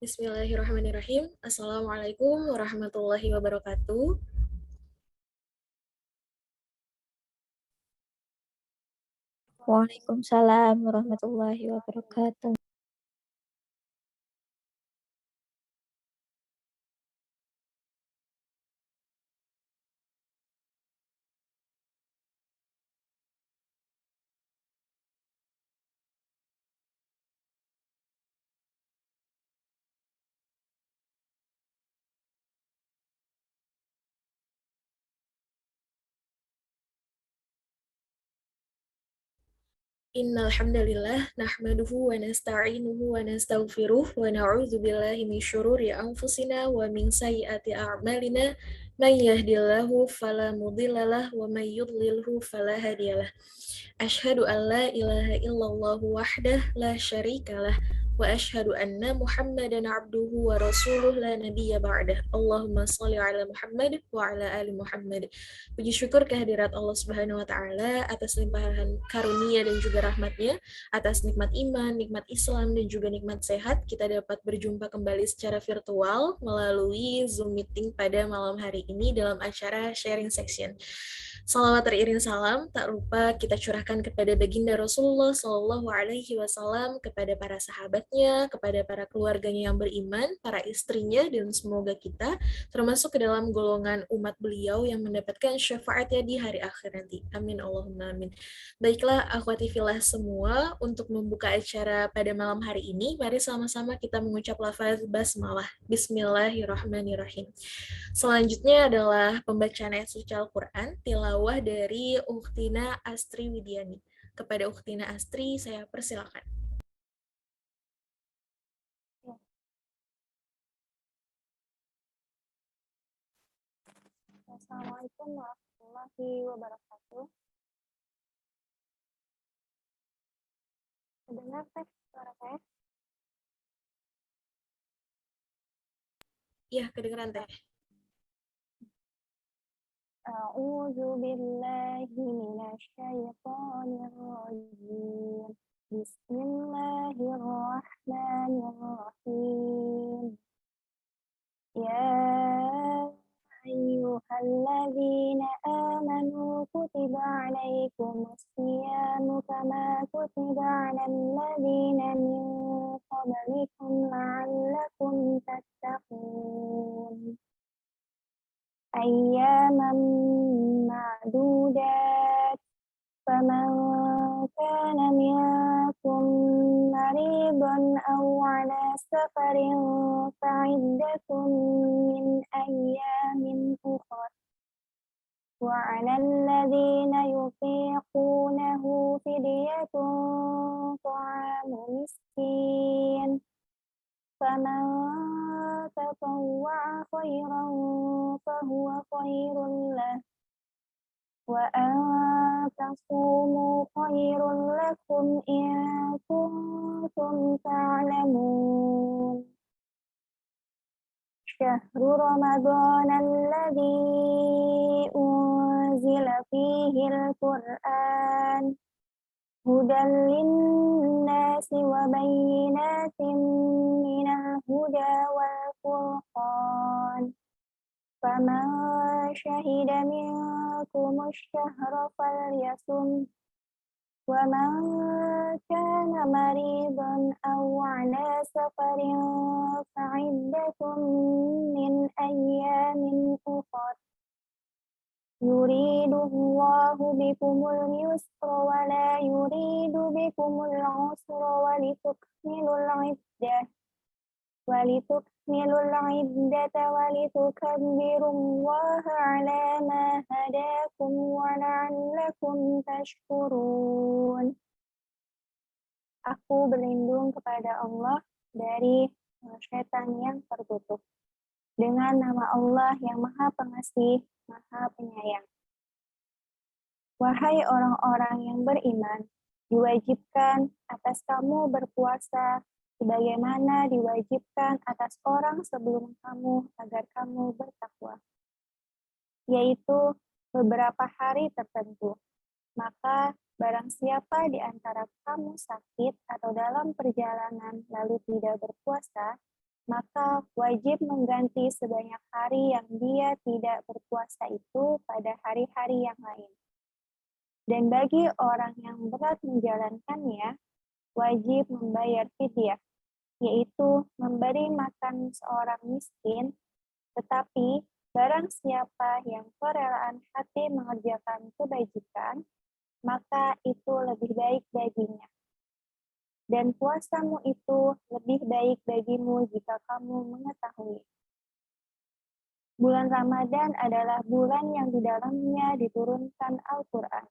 Bismillahirrahmanirrahim. Assalamualaikum warahmatullahi wabarakatuh. Waalaikumsalam warahmatullahi wabarakatuh. Innal hamdalillah nahmaduhu wa nasta'inuhu wa nastaghfiruh wa na'udzu billahi min syururi anfusina wa min sayyiati a'malina may yahdihillahu fala mudhillalah wa may yudlilhu fala hadiyalah. Asyhadu an la ilaha illallah wahdah la syarikalah wa asyhadu anna Muhammadan abduhu wa rasuluh la nabiyya ba'dah. Allahumma shalli ala Muhammad wa ala ali Muhammad. Puji syukur kehadirat Allah Subhanahu wa taala atas limpahan karunia dan juga rahmatnya, atas nikmat iman, nikmat Islam dan juga nikmat sehat, kita dapat berjumpa kembali secara virtual melalui Zoom meeting pada malam hari ini dalam acara sharing section. Salawat teriring salam, tak lupa kita curahkan kepada baginda Rasulullah Shallallahu Alaihi Wasallam, kepada para sahabatnya, kepada para keluarganya yang beriman, para istrinya, dan semoga kita termasuk ke dalam golongan umat beliau yang mendapatkan syafaatnya di hari akhir nanti. Amin Allahumma amin. Baiklah akhwati fillah semua, untuk membuka acara pada malam hari ini, mari sama-sama kita mengucap lafaz basmalah. Bismillahirrahmanirrahim. Selanjutnya adalah pembacaan ayat suci Al-Quran, tilawah dari Ukhtina Astri Widiani. Kepada Ukhtina Astri, saya persilakan. Assalamualaikum warahmatullahi wabarakatuh. Dengar suara saya? Ya, kedengeran teh. A'udzu billahi minasyaitonir rajim. Bismillahirrahmanirrahim. Ya ayyuhalladzina amanu kutiba alaikumus siyamu kama kutiba alal ladzina min qablikum la'allakum tattaqun. Ayyaman ma'dudat faman kana minkum maridan aw ala safarin fa'iddatun min ayyamin ukhra wa 'alal ladzina yutiqunahu fidyatun ta'amu miskin faman tatawwa'a khairan fahuwa khairun lahu wa an tasumu khairun lakum in kuntum ta'lamun. Syahru Ramadan alladzi unzila fihi al-Qur'an hudan linnasi wa bayyinatin minal huda wal furqan. Faman syahida minkumus syahra falyasum wa man kana maridan aw ala safarin fa'iddatun min ayyamin ukhra. Yuridullahu bikumul yusra wa la yuridu bikumul usra wa litukmilul iddah walitukmilul iddata walitukabbirullaha ala ma hadakum wa la'allakum tashkurun. Aku berlindung kepada Allah dari syaitan yang tertutup. Dengan nama Allah yang Maha Pengasih, Maha Penyayang. Wahai orang-orang yang beriman, diwajibkan atas kamu berpuasa sebagaimana diwajibkan atas orang sebelum kamu agar kamu bertakwa, yaitu beberapa hari tertentu. Maka barang siapa di antara kamu sakit atau dalam perjalanan lalu tidak berpuasa, maka wajib mengganti sebanyak hari yang dia tidak berpuasa itu pada hari-hari yang lain. Dan bagi orang yang berat menjalankannya, wajib membayar fidyah, yaitu memberi makan seorang miskin, tetapi barang siapa yang kerelaan hati mengerjakan kebajikan, maka itu lebih baik baginya. Dan puasamu itu lebih baik bagimu jika kamu mengetahui. Bulan Ramadan adalah bulan yang di dalamnya diturunkan Al-Quran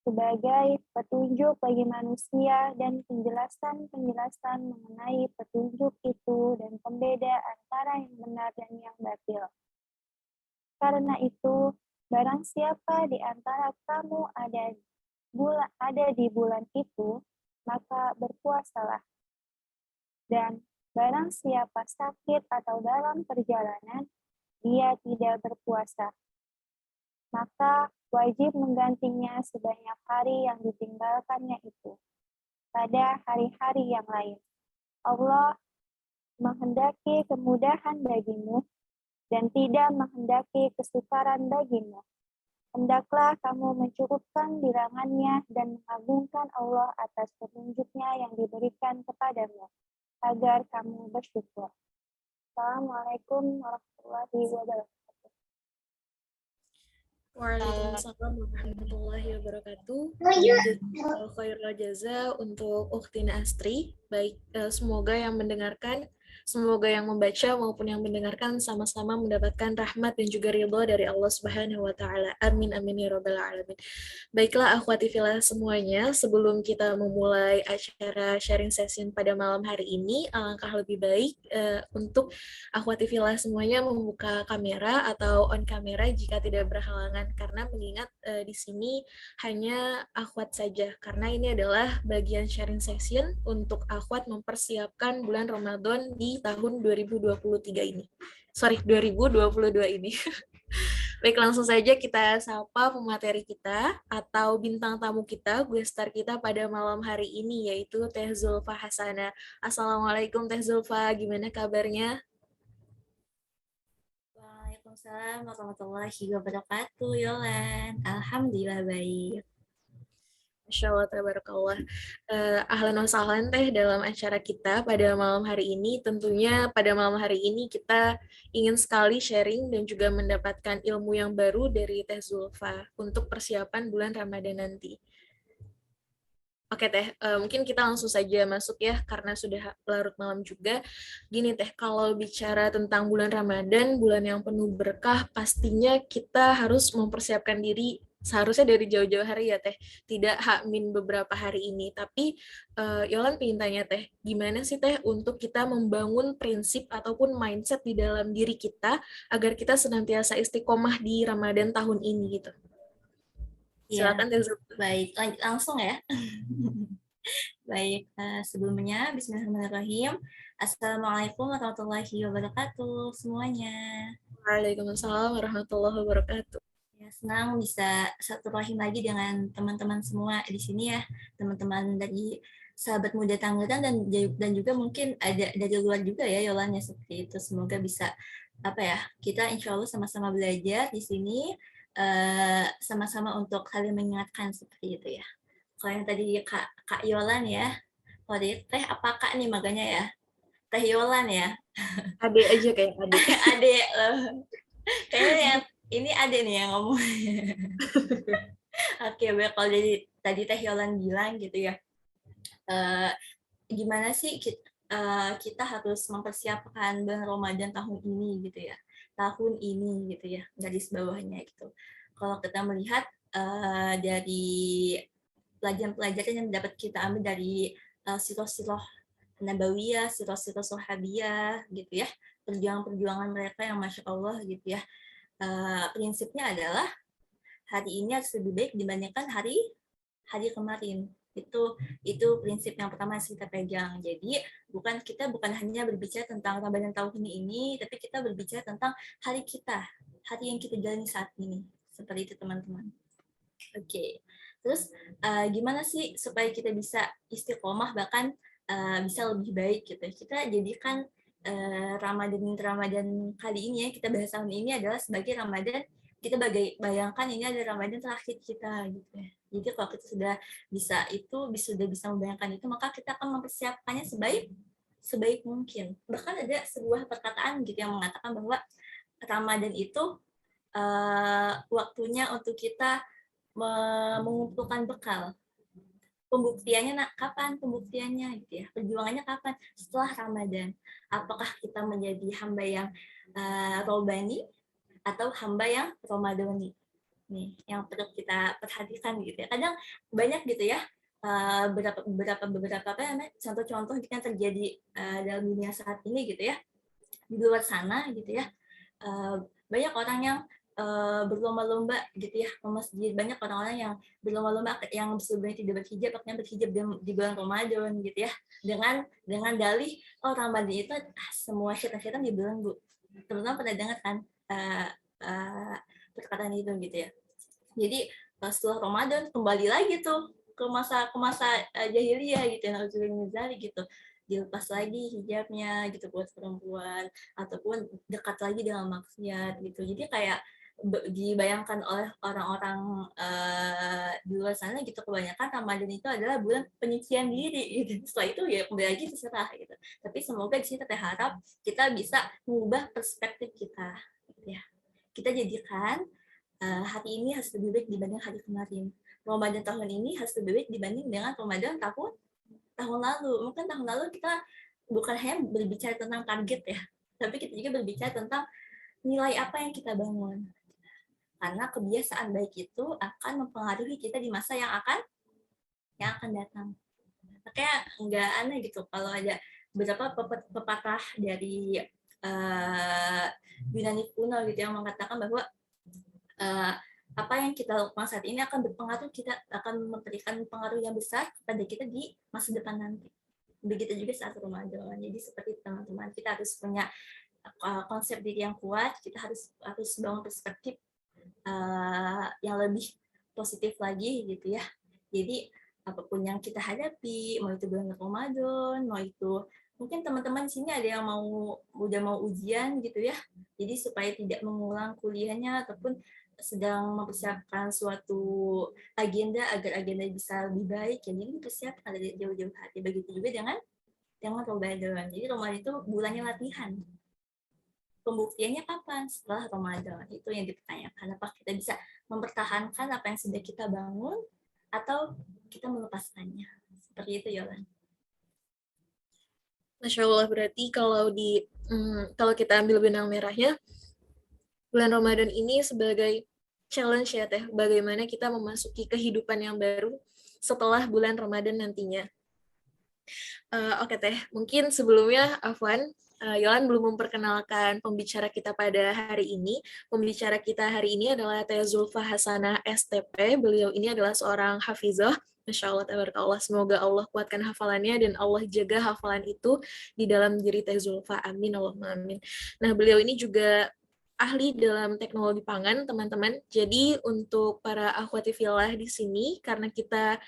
sebagai petunjuk bagi manusia dan penjelasan-penjelasan mengenai petunjuk itu dan pembeda antara yang benar dan yang batil. Karena itu, barang siapa di antara kamu ada di bulan itu, maka berpuasalah. Dan barang siapa sakit atau dalam perjalanan, dia tidak berpuasa, maka wajib menggantinya sebanyak hari yang ditinggalkannya itu pada hari-hari yang lain. Allah menghendaki kemudahan bagimu dan tidak menghendaki kesukaran bagimu. Hendaklah kamu mencukupkan bilangannya dan mengagungkan Allah atas petunjuknya yang diberikan kepadamu, agar kamu bersyukur. Assalamualaikum warahmatullahi wabarakatuh. Waalaikumsalam warahmatullahi wabarakatuh. Khairul jaza untuk Ukhtina Astri. Baik, semoga yang mendengarkan, semoga yang membaca maupun yang mendengarkan sama-sama mendapatkan rahmat dan juga ridha dari Allah Subhanahu wa taala. Amin amin ya rabbal alamin. Baiklah akhwati fillah semuanya, sebelum kita memulai acara sharing session pada malam hari ini, alangkah lebih baik untuk akhwati fillah semuanya membuka kamera atau on kamera jika tidak berhalangan, karena mengingat di sini hanya akhwat saja, karena ini adalah bagian sharing session untuk akhwat mempersiapkan bulan Ramadan di tahun 2023 ini. Sorry, 2022 ini. Baik, langsung saja kita sapa pemateri kita atau bintang tamu kita, guest star kita pada malam hari ini, yaitu Teh Zulfa Hasana. Assalamualaikum Teh Zulfa, gimana kabarnya? Waalaikumsalam warahmatullahi wabarakatuh, Yolan. Alhamdulillah baik. Masya Allah, tabarakallah. Ahlan wa sahlan Teh dalam acara kita pada malam hari ini. Tentunya pada malam hari ini kita ingin sekali sharing dan juga mendapatkan ilmu yang baru dari Teh Zulfa untuk persiapan bulan Ramadan nanti. Oke Teh, mungkin kita langsung saja masuk ya, karena sudah larut malam juga. Gini Teh, kalau bicara tentang bulan Ramadan, bulan yang penuh berkah, pastinya kita harus mempersiapkan diri seharusnya dari jauh-jauh hari ya Teh, tidak min beberapa hari ini. Tapi Yolan pengen tanya Teh, gimana sih Teh untuk kita membangun prinsip ataupun mindset di dalam diri kita agar kita senantiasa istiqomah di Ramadan tahun ini gitu? Silakan Teh. Baik, langsung ya. Baik, sebelumnya Bismillahirrahmanirrahim. Assalamualaikum warahmatullahi wabarakatuh semuanya. Waalaikumsalam warahmatullahi wabarakatuh. Ya, senang bisa satu rahim lagi dengan teman-teman semua di sini ya, teman-teman dari sahabat muda Tangerang dan juga mungkin ada dari luar juga ya Yolan ya, seperti itu. Semoga bisa kita insya Allah sama-sama belajar di sini, sama-sama untuk saling mengingatkan seperti itu ya. Kalau yang tadi Kak Yolan ya, kalau dia Teh apa Kak nih makanya ya, Teh Yolan ya. Ade aja kayak Ade. Ade, kayaknya yang ini Ade nih yang ngomong. Oke, baik, kalau jadi tadi Teh Yolan bilang gitu ya, gimana sih kita harus mempersiapkan bulan Ramadan tahun ini gitu ya, gitu ya, garis bawahnya gitu. Kalau kita melihat dari pelajaran-pelajaran yang dapat kita ambil dari sirah-sirah Nabawiyah, sirah-sirah Sahabiyah gitu ya, perjuangan-perjuangan mereka yang Masya Allah gitu ya, prinsipnya adalah hari ini harus lebih baik dibandingkan hari kemarin. Itu prinsip yang pertama yang kita pegang. Jadi kita bukan hanya berbicara tentang Ramadan tahun ini, tapi kita berbicara tentang hari yang kita jalani saat ini. Seperti itu teman-teman. Oke. Terus gimana sih supaya kita bisa istiqomah bahkan bisa lebih baik gitu. Kita jadikan Ramadan kali ini ya, kita bahas tahun ini adalah sebagai Ramadan, kita bayangkan ini adalah Ramadan terakhir kita gitu ya. Jadi kalau kita sudah bisa membayangkan itu, maka kita akan mempersiapkannya sebaik mungkin. Bahkan ada sebuah perkataan gitu yang mengatakan bahwa Ramadan itu waktunya untuk kita mengumpulkan bekal. Pembuktiannya kapan? Pembuktiannya gitu ya. Perjuangannya kapan? Setelah Ramadan. Apakah kita menjadi hamba yang robani atau hamba yang Ramadhani? Nih, yang perlu kita perhatikan gitu ya. Kadang banyak gitu ya beberapa apa namanya contoh-contoh yang terjadi dalam dunia saat ini gitu ya, di luar sana gitu ya. Banyak orang yang berlomba-lomba gitu ya ke masjid, banyak orang-orang yang berlomba-lomba yang sebelumnya tidak berhijab akhirnya berhijab di bulan Ramadan gitu ya, dengan dalih Ramadan itu semua syaitan-syaitan dibelenggu. Terutama pernah dengar kan perkataan itu gitu ya. Jadi setelah Ramadan kembali lagi tuh ke masa jahiliyah gitu ya, gitu, dilepas lagi hijabnya gitu buat perempuan, ataupun dekat lagi dengan maksiat gitu. Jadi kayak dibayangkan oleh orang-orang di luar sana gitu, kebanyakan Ramadan itu adalah bulan penyucian diri gitu. Setelah itu ya kembali lagi terserah gitu. Tapi semoga di sini kita harap kita bisa mengubah perspektif kita gitu ya. Kita jadikan hari ini harus lebih baik dibanding hari kemarin. Ramadan tahun ini harus lebih baik dibanding dengan Ramadan tahun lalu. Mungkin tahun lalu kita bukan hanya berbicara tentang target ya, tapi kita juga berbicara tentang nilai apa yang kita bangun. Karena kebiasaan baik itu akan mempengaruhi kita di masa yang akan datang. Makanya nggak aneh gitu kalau ada beberapa pepatah dari Yunani kuno gitu yang mengatakan bahwa apa yang kita lakukan saat ini akan berpengaruh, kita akan memberikan pengaruh yang besar kepada kita di masa depan nanti. Begitu juga saat Ramadan. Jadi seperti teman-teman, kita harus punya konsep diri yang kuat, kita harus bangun perspektif yang lebih positif lagi gitu ya. Jadi apapun yang kita hadapi, mau itu bulan Ramadan, mau itu mungkin teman-teman di sini ada yang udah mau ujian gitu ya. Jadi supaya tidak mengulang kuliahnya ataupun sedang mempersiapkan suatu agenda agar agenda bisa lebih baik, ya jadi dipersiapkan dari jauh-jauh hari. Begitu juga dengan Ramadan. Jadi Ramadan itu bulannya latihan. Pembuktiannya kapan? Setelah Ramadan. Itu yang dipertanyakan. Apakah kita bisa mempertahankan apa yang sudah kita bangun atau kita melepaskannya? Seperti itu, Yolan. Masya Allah, berarti kalau kita ambil benang merahnya, bulan Ramadan ini sebagai challenge ya Teh, bagaimana kita memasuki kehidupan yang baru setelah bulan Ramadan nantinya. Oke Teh, mungkin sebelumnya Afwan, Yolan belum memperkenalkan pembicara kita pada hari ini. Pembicara kita hari ini adalah Teh Zulfa Hasanah STP. Beliau ini adalah seorang hafizah. Masya Allah, tabarakallah. Semoga Allah kuatkan hafalannya dan Allah jaga hafalan itu di dalam diri Teh Zulfa. Amin, Allahumma amin. Nah, beliau ini juga ahli dalam teknologi pangan, teman-teman. Jadi untuk para akhwati fillah di sini, karena kita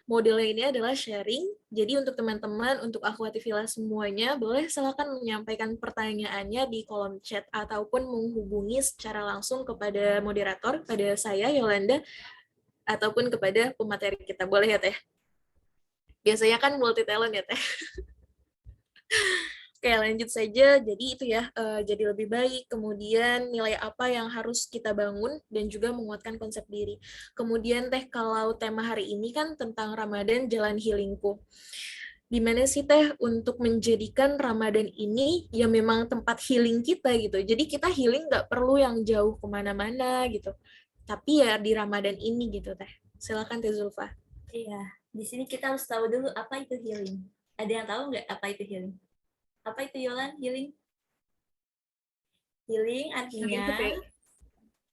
modelnya ini adalah sharing. Jadi untuk teman-teman, untuk akhwati fillah semuanya, boleh silakan menyampaikan pertanyaannya di kolom chat ataupun menghubungi secara langsung kepada moderator, pada saya Yolanda, ataupun kepada pemateri kita. Boleh ya Teh? Biasanya kan multi talent ya Teh. Oke, lanjut saja. Jadi itu ya, jadi lebih baik. Kemudian nilai apa yang harus kita bangun dan juga menguatkan konsep diri. Kemudian Teh, kalau tema hari ini kan tentang Ramadan Jalan Healingku. Gimana sih Teh untuk menjadikan Ramadan ini ya memang tempat healing kita gitu. Jadi kita healing nggak perlu yang jauh kemana-mana gitu. Tapi ya di Ramadan ini gitu Teh. Silakan Teh Zulfa. Iya, di sini kita harus tahu dulu apa itu healing. Ada yang tahu nggak apa itu healing? Apa itu Yolan, healing? Healing artinya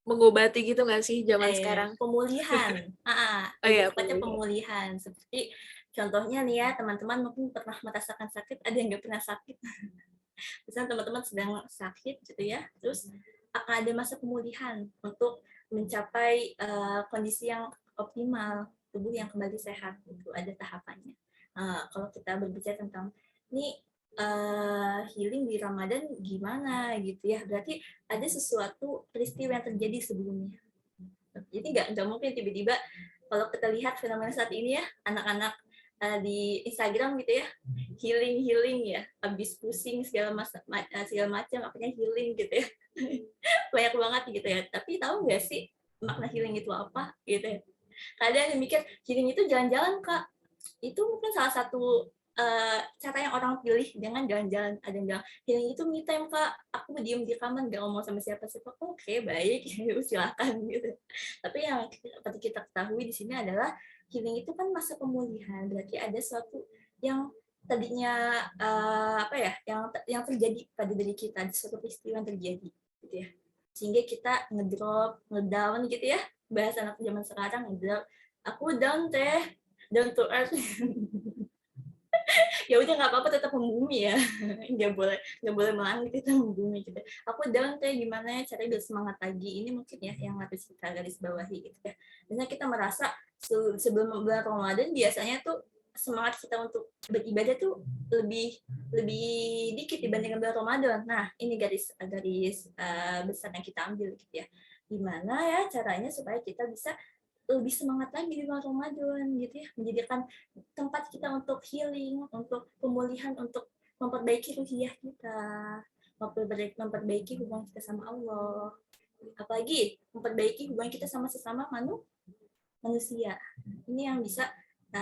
mengobati gitu nggak sih zaman sekarang? Pemulihan. Iya, pemulihan. Seperti contohnya nih ya, teman-teman mungkin pernah merasakan sakit, ada yang nggak pernah sakit. Misalnya teman-teman sedang sakit gitu ya, terus akan ada masa pemulihan untuk mencapai kondisi yang optimal, tubuh yang kembali sehat. Itu ada tahapannya. Kalau kita berbicara tentang ini healing di Ramadan gimana gitu ya. Berarti ada sesuatu peristiwa yang terjadi sebelumnya. Jadi nggak mungkin tiba-tiba kalau kita lihat fenomena saat ini ya, anak-anak di Instagram gitu ya, healing ya, habis pusing segala macam, makanya healing gitu ya. Banyak banget gitu ya. Tapi tahu nggak sih makna healing itu apa gitu ya? Kadang yang mikir healing itu jalan-jalan Kak. Itu mungkin salah satu cara yang orang pilih dengan jalan-jalan. Ada yang bilang healing itu me time Kak, aku diem di kamar nggak ngomong sama siapa-siapa. Oke, baik, silakan gitu. Tapi yang seperti kita ketahui di sini adalah healing itu kan masa pemulihan. Berarti ada suatu yang tadinya yang terjadi pada diri kita, ada suatu peristiwa yang terjadi gitu ya. Sehingga kita ngedrop, ngedown gitu ya. Bahasa anak zaman sekarang ngedrop. Aku down down to earth. Ya udah nggak apa-apa, tetap membumi ya. nggak boleh melangit, kita membumi gitu. Aku down gimana ya caranya biar semangat lagi. Ini mungkin ya yang harus kita garis bawahi gitu ya. Misalnya kita merasa sebelum bulan Ramadan biasanya tuh semangat kita untuk beribadah tuh lebih dikit dibandingkan bulan Ramadan. Nah, ini garis besar yang kita ambil gitu ya. Gimana ya caranya supaya kita bisa lebih semangat lagi di bulan Ramadan gitu ya, menjadikan tempat kita untuk healing, untuk pemulihan, untuk memperbaiki ruhiyah kita, memperbaiki hubungan kita sama Allah, apalagi memperbaiki hubungan kita sama sesama manusia. Ini yang bisa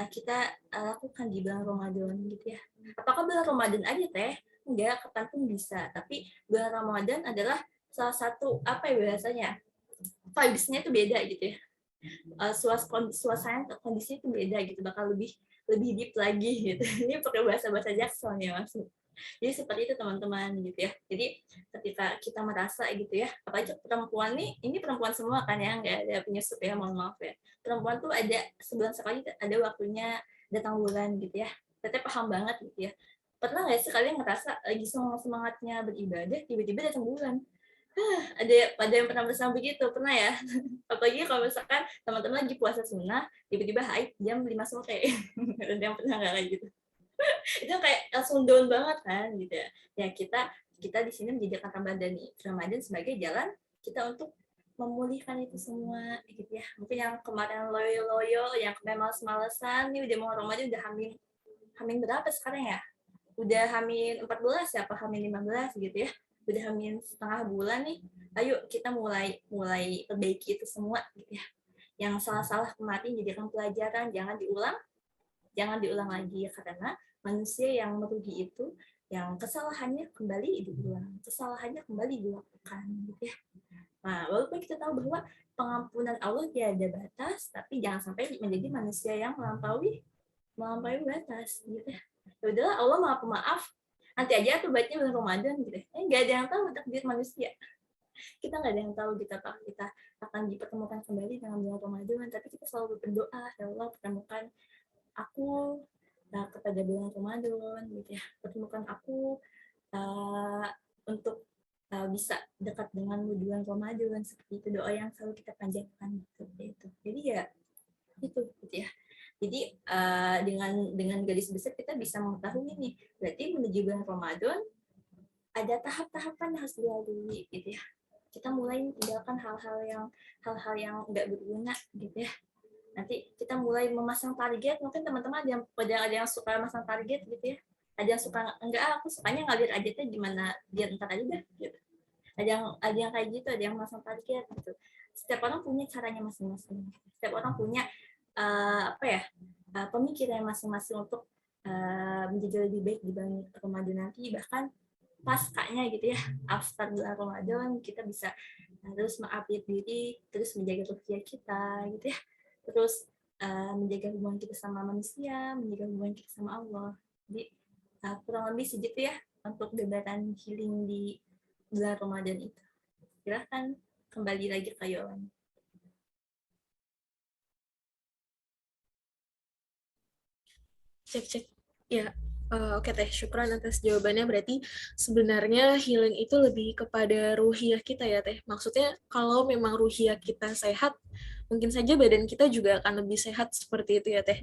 kita lakukan di bulan Ramadan gitu ya. Apakah bulan Ramadan aja enggak, kapanpun bisa, tapi bulan Ramadan adalah salah satu bahasanya vibes-nya itu beda gitu ya. Suasana kondisinya itu beda gitu, bakal lebih deep lagi gitu. Ini pakai bahasa Jackson ya Mas. Jadi seperti itu teman-teman gitu ya. Jadi ketika kita merasa gitu ya, apalagi perempuan nih, ini perempuan semua kan ya, nggak ada penyusup ya, mohon maaf ya. Perempuan tuh ada sebulan sekali ada waktunya datang bulan gitu ya. Teteh paham banget gitu ya. Pernah nggak sih kalian ngerasa lagi semangatnya beribadah, tiba-tiba datang bulan? Ada yang pernah bersama begitu, pernah ya? Apalagi kalau misalkan teman-teman lagi puasa sunnah, tiba-tiba haid jam 5 sore. Ada yang pernah nggak kayak gitu? Itu kayak langsung down banget kan gitu ya. Ya kita di sini menjadikan Ramadan sebagai jalan kita untuk memulihkan itu semua gitu ya. Mungkin yang kemarin loyo-loyo, yang kemarin males-malesan, nih udah mau Ramadan udah hamin berapa sekarang ya? Udah hamin 14 ya, apa hamin 15 gitu ya. Udah hamin setengah bulan nih. Ayo kita mulai perbaiki itu semua gitu ya. Yang salah-salah kemarin jadikan pelajaran, jangan diulang lagi ya, karena manusia yang merugi itu yang kesalahannya kembali diulang, kesalahannya kembali dilakukan gitu ya. Nah, walaupun kita tahu bahwa pengampunan Allah tiada batas, tapi jangan sampai menjadi manusia yang melampaui batas gitu ya. Ya udahlah, Allah Maha Pemaaf. Nanti aja tuh baiknya bulan Ramadan gitu. Nggak ada yang tahu takdir manusia. Kita nggak ada yang tahu kita akan dipertemukan kembali dengan bulan Ramadan, tapi kita selalu berdoa, ya Allah pertemukan aku kepada bulan Ramadan gitu ya. Pertemukan aku untuk bisa dekat dengan bulan Ramadan, seperti itu doa yang selalu kita panjatkan seperti itu. Jadi ya itu gitu ya. Jadi dengan garis besar kita bisa mengetahui nih, berarti menuju bulan Ramadan ada tahap-tahapan yang harus dilalui gitu ya. Kita mulai meninggalkan hal-hal yang nggak berguna gitu ya. Nanti kita mulai memasang target, mungkin teman-teman ada yang suka masang target gitu ya. Ada yang suka enggak, aku sukanya ngalir aja tuh gimana biar ntar aja dah gitu. Ada yang kayak gitu, ada yang masang target gitu. Setiap orang punya caranya masing-masing. Setiap orang punya pemikiran masing-masing untuk menjadi lebih baik dibanding Ramadan nanti, bahkan paskanya gitu ya, after bulan Ramadan kita bisa terus mengupdate diri, terus menjaga ruhiyah kita gitu ya, terus menjaga hubungan kita sama manusia, menjaga hubungan kita sama Allah. Jadi kurang lebih segitu ya untuk gambaran healing di bulan Ramadan itu. Silahkan kembali lagi ke Yolan. Cek. Ya, oke Teh, syukran atas jawabannya. Berarti sebenarnya healing itu lebih kepada ruhiyah kita ya Teh. Maksudnya kalau memang ruhiyah kita sehat, mungkin saja badan kita juga akan lebih sehat seperti itu ya Teh.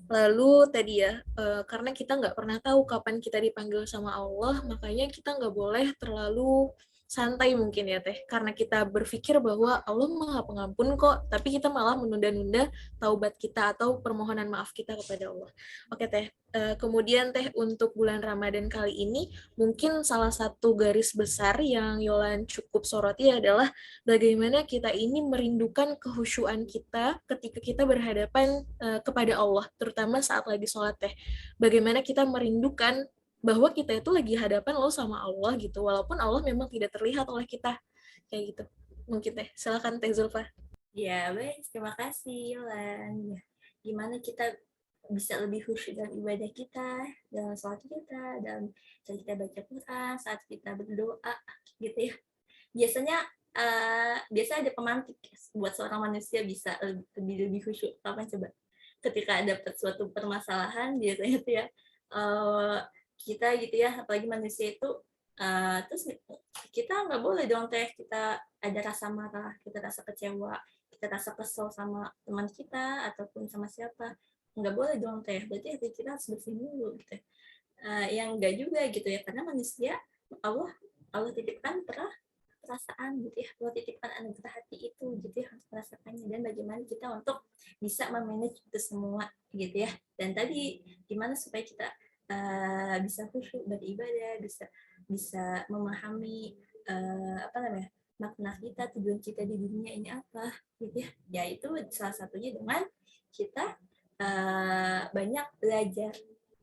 Lalu tadi ya, karena kita nggak pernah tahu kapan kita dipanggil sama Allah, makanya kita nggak boleh terlalu santai mungkin ya Teh, karena kita berpikir bahwa Allah Maha Pengampun kok, tapi kita malah menunda-nunda taubat kita atau permohonan maaf kita kepada Allah. Oke Teh, kemudian Teh untuk bulan Ramadan kali ini, mungkin salah satu garis besar yang Yolan cukup soroti adalah bagaimana kita ini merindukan kehusyuan kita ketika kita berhadapan kepada Allah, terutama saat lagi sholat Teh. Bagaimana kita merindukan bahwa kita itu lagi hadapan lo sama Allah gitu, walaupun Allah memang tidak terlihat oleh kita, kayak gitu. Mungkin Teh, silakan Teh Zulfa. Ya, baik. Terima kasih, Yolan. Ya, gimana kita bisa lebih khusyuk dalam ibadah kita, dalam sholat kita, dalam saat kita baca Quran, saat kita berdoa, gitu ya. Biasanya biasa ada pemantik buat seorang manusia bisa lebih khusyuk. Kapan coba? Ketika dapat suatu permasalahan, biasanya tuh ya, kita gitu ya, apalagi manusia itu, terus kita nggak boleh dong Teh, kita ada rasa marah, kita rasa kecewa, kita rasa kesel sama teman kita, ataupun sama siapa, nggak boleh dong Teh, berarti hati kita harus bersih dulu gitu. Yang enggak juga gitu ya, karena manusia, Allah Allah titipkan perasaan gitu ya, Allah titipkan anugerah hati itu gitu ya, harus merasakannya, dan bagaimana kita untuk bisa memanage itu semua gitu ya. Dan tadi gimana supaya kita bisa khusyuk beribadah, bisa bisa memahami apa namanya, makna kita, tujuan kita di dunia ini apa gitu ya. Ya itu salah satunya dengan kita banyak belajar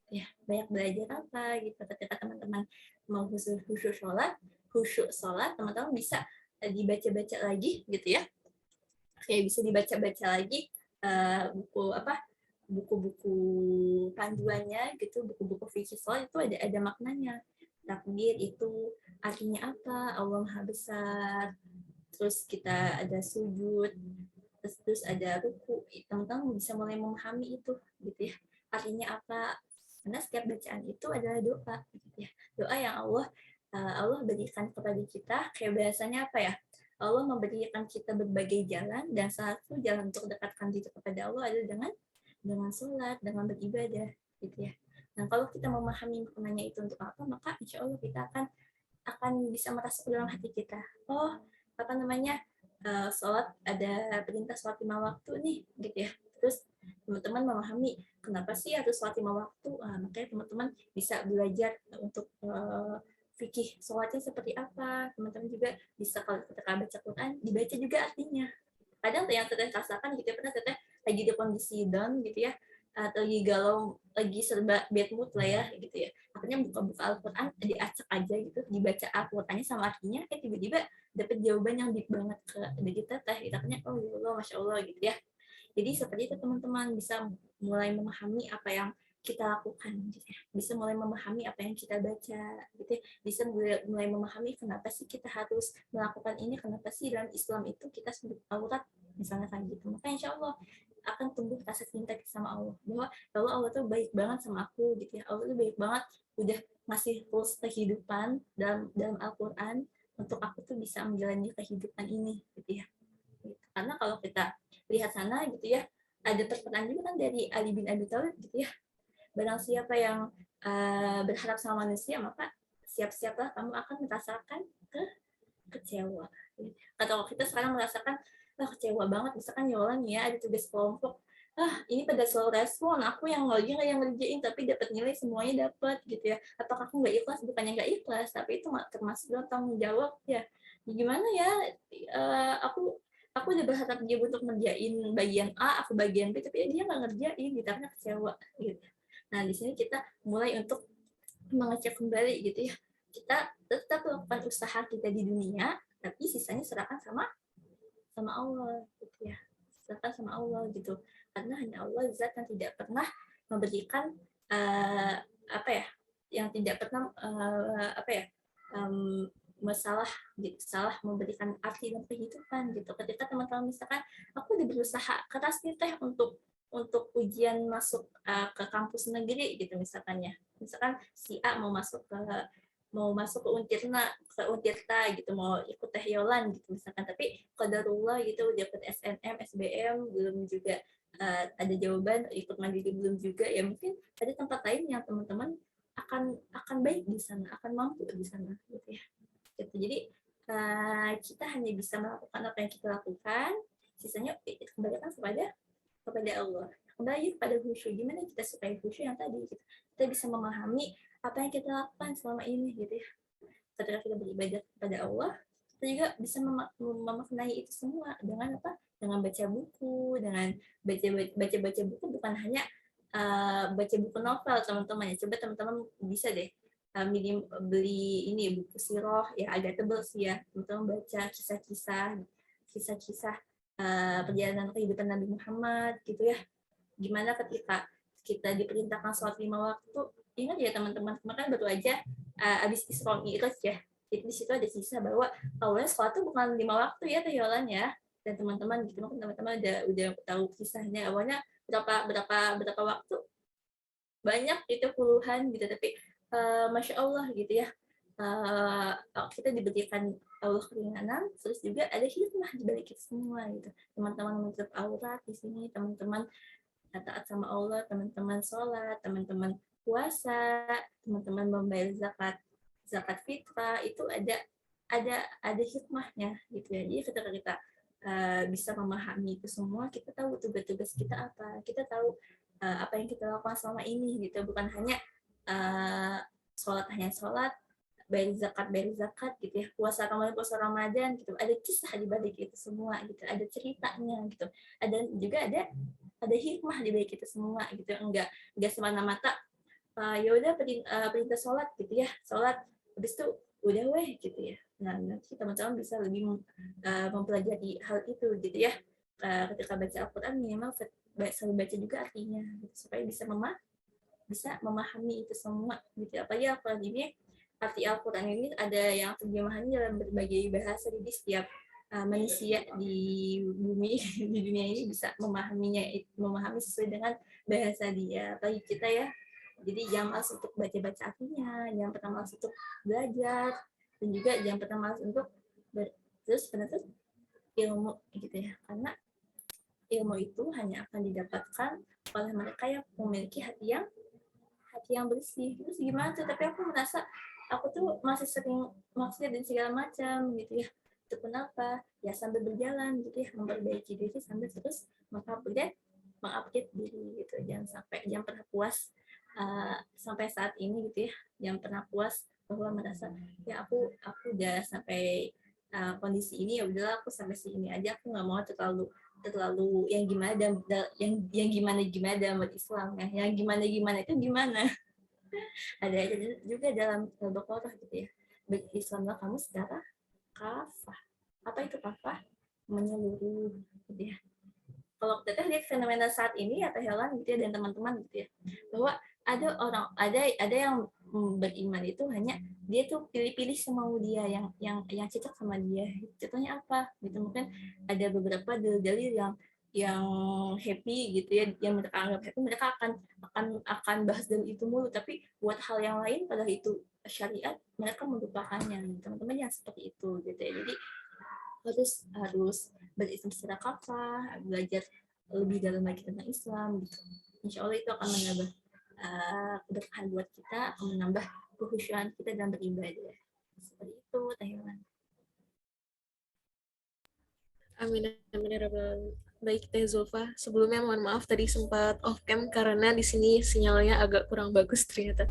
ya, banyak belajar apa gitu. Ketika teman-teman mau khusyuk sholat, teman-teman bisa dibaca-baca lagi gitu ya, kayak bisa dibaca-baca lagi buku apa, buku-buku panduannya gitu, buku-buku fikih sholat itu ada maknanya. Takbir itu artinya apa, Allah Maha Besar, terus kita ada sujud, terus ada ruku, teman-teman bisa mulai memahami itu gitu ya, artinya apa, karena setiap bacaan itu adalah doa gitu ya, doa yang Allah berikan kepada kita. Kayak biasanya apa ya, Allah memberikan kita berbagai jalan, dan salah satu jalan untuk dekatkan diri kepada Allah adalah dengan sholat, dengan beribadah gitu ya. Nah kalau kita memahami maknanya itu untuk apa, maka insya Allah kita akan bisa merasa ke dalam hati kita, oh apa namanya, sholat, ada perintah sholat 5 waktu nih gitu ya. Terus teman-teman memahami kenapa sih harus sholat 5 waktu, makanya teman-teman bisa belajar untuk fikih sholatnya seperti apa. Teman-teman juga bisa kalau ketika baca Quran dibaca juga artinya. Kadang yang teteh rasakan gitu ya, pernah teteh lagi di kondisi down gitu ya, atau lagi galau, lagi serba bad mood lah ya gitu ya, akhirnya buka-buka Al-Quran, diacak aja gitu, dibaca Al-Qurannya sama artinya, tiba-tiba dapet jawaban yang deep banget ke diri teteh, kita akhirnya oh ya Allah, Masya Allah gitu ya. Jadi seperti itu teman-teman, bisa mulai memahami apa yang kita lakukan gitu ya, bisa mulai memahami apa yang kita baca gitu ya, bisa mulai memahami kenapa sih kita harus melakukan ini, kenapa sih dalam Islam itu kita sebut aurat misalnya kan gitu. Maka insya Allah akan tumbuh rasa cinta sama Allah, bahwa kalau Allah tuh baik banget sama aku gitu ya, Allah tuh baik banget, udah ngasih rules kehidupan dalam Al-Quran untuk aku tuh bisa menjalani kehidupan ini gitu ya. Karena kalau kita lihat sana gitu ya, ada perkataan juga kan dari Ali bin Abi Thalib gitu ya, barang siapa yang berharap sama manusia, maka siap-siaplah kamu akan merasakan kecewa. Atau kita sekarang merasakan kecewa banget, misalkan Yolan ya ada tugas kelompok, ini pada slow respon, aku yang ngerjain tapi dapat nilai semuanya dapat gitu ya. Apakah aku nggak ikhlas? Bukannya nggak ikhlas, tapi itu termasuk dalam tanggung jawab ya. Gimana ya, aku udah berharap dia untuk ngerjain bagian A, aku bagian B, tapi dia nggak ngerjain gitu, karena kecewa gitu. Nah di sini kita mulai untuk mengecek kembali gitu ya, kita tetap lakukan usaha kita di dunia, tapi sisanya serahkan sama Allah gitu ya, serahkan sama Allah gitu, karena hanya Allah zat yang tidak pernah memberikan apa ya, yang tidak pernah apa ya, masalah gitu, salah memberikan arti dan kehidupan gitu. Ketika teman-teman misalkan aku udah berusaha keras nih teh untuk ujian masuk ke kampus negeri gitu misalkan ya, misalkan si A mau masuk ke mau masuk ke Untirta gitu, mau ikut tehyolan gitu misalkan, tapi qadarullah gitu udah dapet SNM, SBM belum juga ada jawaban ikut mandiri belum juga, ya mungkin ada tempat lain yang teman-teman akan baik di sana, akan mampu di sana gitu ya. Gitu. Jadi kita hanya bisa melakukan apa yang kita lakukan, sisanya kembalikan kepada Allah. Kembali kepada khusyuk. Gimana kita supaya khusyuk yang tadi kita bisa memahami apa yang kita lakukan selama ini gitu ya. Ketika kita beribadah kepada Allah, kita juga bisa memaknai itu semua dengan apa? Dengan baca buku, dengan baca buku, bukan hanya baca buku novel teman-teman ya. Coba teman-teman bisa deh beli ini buku sirah ya, agak tebal sih ya, teman-teman baca kisah-kisah perjalanan kehidupan Nabi Muhammad gitu ya. Gimana ketika kita diperintahkan sholat 5 waktu, ingat ya teman-teman, kemarin baru aja abis Isra Mi'raj ya, jadi di situ ada kisah bahwa awalnya sholat itu bukan 5 waktu ya Yolan ya, dan teman-teman gitu, mungkin teman-teman udah tahu kisahnya, awalnya berapa waktu, banyak itu puluhan gitu, tapi Masya Allah gitu ya, kita diberikan Allah keringanan, terus juga ada hikmah di balik itu semua gitu. Teman-teman menutup aurat di sini, teman-teman taat sama Allah, teman-teman sholat, teman-teman puasa, teman-teman membayar zakat fitrah, itu ada hikmahnya gitu ya. Jadi ketika kita bisa memahami itu semua, kita tahu tugas-tugas kita apa, kita tahu apa yang kita lakukan selama ini gitu, bukan hanya hanya sholat, bayar zakat gitu ya, puasa Ramadan gitu, ada kisah di balik itu semua gitu, ada ceritanya gitu, ada hikmah di balik itu semua gitu, enggak semata-mata ya udah perintah sholat gitu ya, sholat habis itu udah weh gitu ya. Nah, nanti teman-teman bisa lebih mempelajari hal itu gitu ya. Ketika baca Al-Quran memang selalu baca juga artinya gitu, supaya bisa memahami itu semua gitu. Apalagi Al-Quran ini, arti Al-Quran ini ada yang terjemahannya dalam berbagai bahasa, jadi setiap manusia di bumi di dunia ini bisa memahami sesuai dengan bahasa dia. Apalagi kita ya, jadi jangan malas untuk baca-baca artinya, jangan pernah malas untuk belajar, dan juga jangan pernah malas untuk terus penuntut ilmu gitu ya, karena ilmu itu hanya akan didapatkan oleh mereka yang memiliki hati yang bersih. Terus gimana tuh, tapi aku merasa aku tuh masih sering maksudnya dan segala macam gitu ya. Itu kenapa? Ya sambil berjalan gitu ya, memperbaiki diri sambil terus mengupdate diri gitu. Jangan pernah puas sampai saat ini gitu ya. Jangan pernah puas bahwa merasa ya aku udah sampai kondisi ini, ya udahlah aku sampai sini aja, aku nggak mau terlalu yang gimana yang gimana dalam Islam ya, yang gimana itu gimana. Ada juga dalam Al-Baqarah gitu ya, Islamlah kamu secara kafah. Apa itu kafah? Menyeluruh gitu ya. Kalau kita lihat fenomena saat ini ya Teh Helen gitu ya, dan teman-teman gitu ya, bahwa ada yang beriman itu hanya dia tuh pilih-pilih semau dia yang cocok sama dia. Contohnya apa? Gitu mungkin ada beberapa dalil-dalil yang happy gitu ya, yang mereka anggap happy, mereka akan bahas dalil itu mulu, tapi buat hal yang lain pada itu syariat mereka melupakannya. Teman-teman yang seperti itu gitu ya. Jadi harus berislam secara kafah, belajar lebih dalam lagi tentang Islam gitu. Insya Allah itu akan menambah keberkahan buat kita, akan menambah kekhusyuan kita dalam beribadah. Seperti itu, Taiwan. Amin, amin ya rabbal. Baik Teh Zulfa, sebelumnya mohon maaf tadi sempat off cam karena di sini sinyalnya agak kurang bagus ternyata.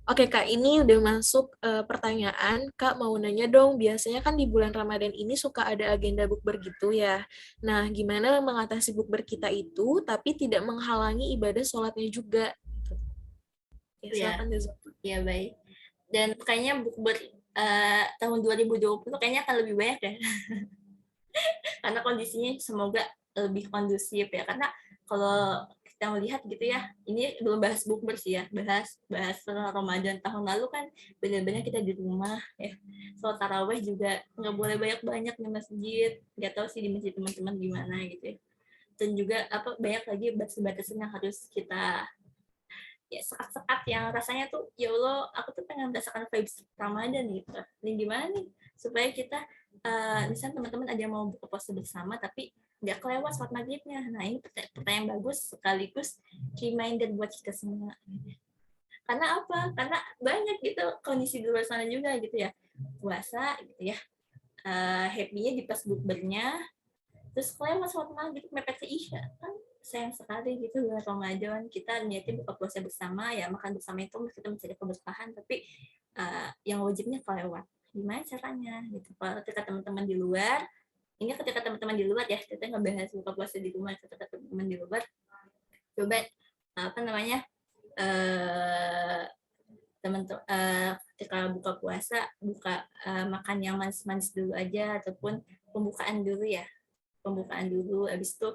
Oke Kak, ini udah masuk pertanyaan. Kak mau nanya dong, biasanya kan di bulan Ramadan ini suka ada agenda bukber gitu ya. Nah, gimana mengatasi bukber kita itu tapi tidak menghalangi ibadah sholatnya juga? Ya, silakan Teh Zulfa. Ya baik. Dan kayaknya bukber tahun 2020 kayaknya akan lebih banyak ya. Karena kondisinya semoga lebih kondusif ya, karena kalau kita melihat gitu ya, ini belum bahas bukber sih ya, bahas Ramadan tahun lalu kan benar-benar kita di rumah ya, sholat taraweh juga nggak boleh banyak-banyak di masjid, nggak tahu sih di masjid teman-teman gimana gitu ya, dan juga banyak lagi batasan yang harus kita ya sekat-sekat yang rasanya tuh ya Allah aku tuh pengen merasakan vibes Ramadan gitu. Ini gimana nih supaya kita misalnya teman-teman ada yang mau buka puasa bersama tapi nggak kelewat sholat maghribnya. Nah ini pertanyaan bagus sekaligus reminder buat kita semua. Karena apa? Karena banyak gitu kondisi di luar sana juga gitu ya, puasa gitu ya, happy-nya di pas bukbernya, terus kelewat sholat maghrib mepet ke isya kan sayang sekali gitu bulan Ramadan kita niatnya buka puasa bersama ya makan bersama itu kita mencari keberkahan tapi yang wajibnya kelewat gimana caranya gitu kalau ketika teman-teman di luar ini ketika teman-teman di luar ya kita ngebahas buka puasa di rumah ketika teman-teman di luar coba apa namanya teman ketika buka puasa buka makan yang manis-manis dulu aja ataupun pembukaan dulu ya pembukaan dulu, habis itu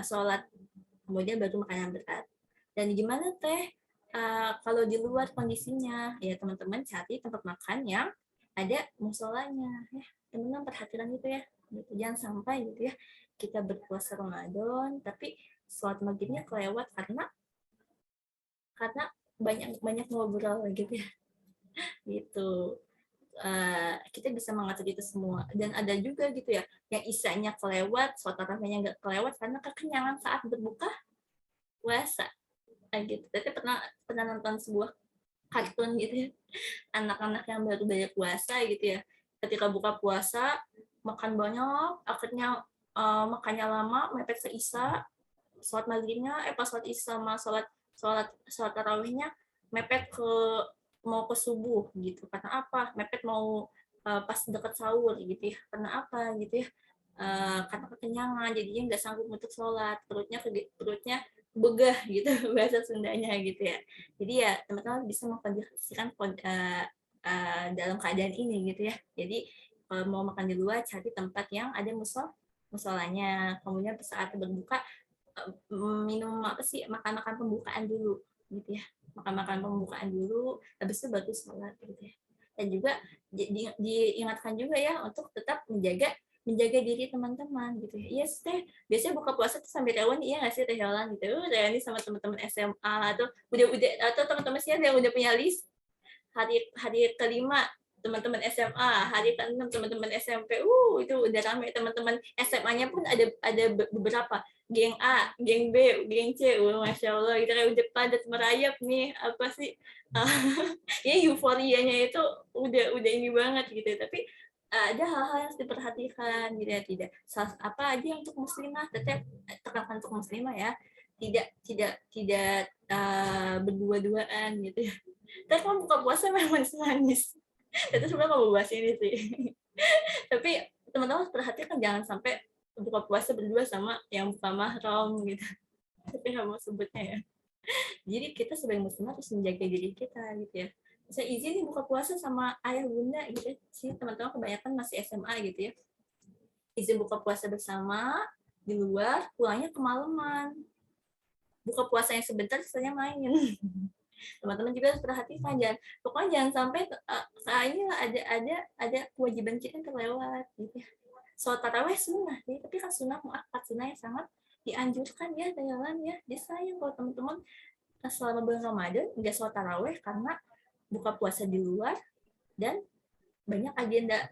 sholat, kemudian baru makan yang berat. Dan gimana teh kalau di luar kondisinya, ya teman-teman cari tempat makan yang ada musolanya, ya teman-teman perhatikan itu ya, gitu. Jangan sampai gitu ya kita berpuasa Ramadan, tapi sholat maghribnya kelewat karena banyak banyak ngobrol gitu ya, gitu. Kita bisa mengatur itu semua dan ada juga gitu ya yang isanya kelewat sholat tarawihnya nggak kelewat karena kekenyangan saat berbuka puasa gitu. Tapi pernah nonton sebuah kartun gitu ya anak-anak yang baru banyak puasa gitu ya ketika buka puasa makan banyak akhirnya makannya lama mepet ke isya sholat maghribnya pas sholat isya sama sholat tarawihnya mepet ke mau ke subuh gitu karena apa mepet mau pas dekat sahur gitu ya karena apa gitu ya karena kekenyangan jadinya nggak sanggup untuk sholat perutnya begah gitu bahasa Sundanya gitu ya jadi ya teman-teman bisa mengkondisikan dalam keadaan ini gitu ya jadi kalau mau makan di luar cari tempat yang ada musolanya kemudian saat berbuka minum apa sih makan-makan pembukaan dulu gitu ya makan-makan pembukaan dulu habis itu baru sholat gitu ya dan juga diingatkan juga ya untuk tetap menjaga diri teman-teman gitu ya yes teh biasanya buka puasa tuh sambil reuni iya nggak sih teh Yolan gitu reuni sama teman-teman SMA atau udah atau teman-teman sih yang udah punya list hari kelima teman-teman SMA, hari ke-6 teman-teman SMP, itu udah ramai teman-teman SMA-nya pun ada beberapa geng A, geng B, geng C, masya Allah, kita kayak udah padat merayap nih, apa sih, ya euforianya itu udah ini banget gitu, tapi ada hal-hal yang harus diperhatikan gitu ya tidak apa aja untuk muslimah tetap tekankan untuk muslimah ya tidak berdua-duaan gitu ya. Tapi kamu buka puasa memang manis-manis. Itu sebenarnya kamu bahas ini sih. Tapi teman-teman perhatikan jangan sampai buka puasa berdua sama yang buka mahram gitu. Tapi nggak mau sebutnya ya. Jadi kita sebagai muslimah harus menjaga diri kita gitu ya. Saya izin nih buka puasa sama ayah bunda gitu sih teman-teman kebanyakan masih SMA gitu ya. Izin buka puasa bersama di luar, pulangnya kemalaman. Buka puasanya sebentar, sisanya main. Teman-teman juga harus perhatikan pokoknya jangan sampai ini ada kewajiban kita yang terlewat gitu ya. Sholat tarawih sunnah ya, tapi kan sunnah muakkad sunnah yang sangat dianjurkan ya jalan ya. Jadi sayang kalau teman-teman selama bulan Ramadan nggak sholat tarawih karena buka puasa di luar dan banyak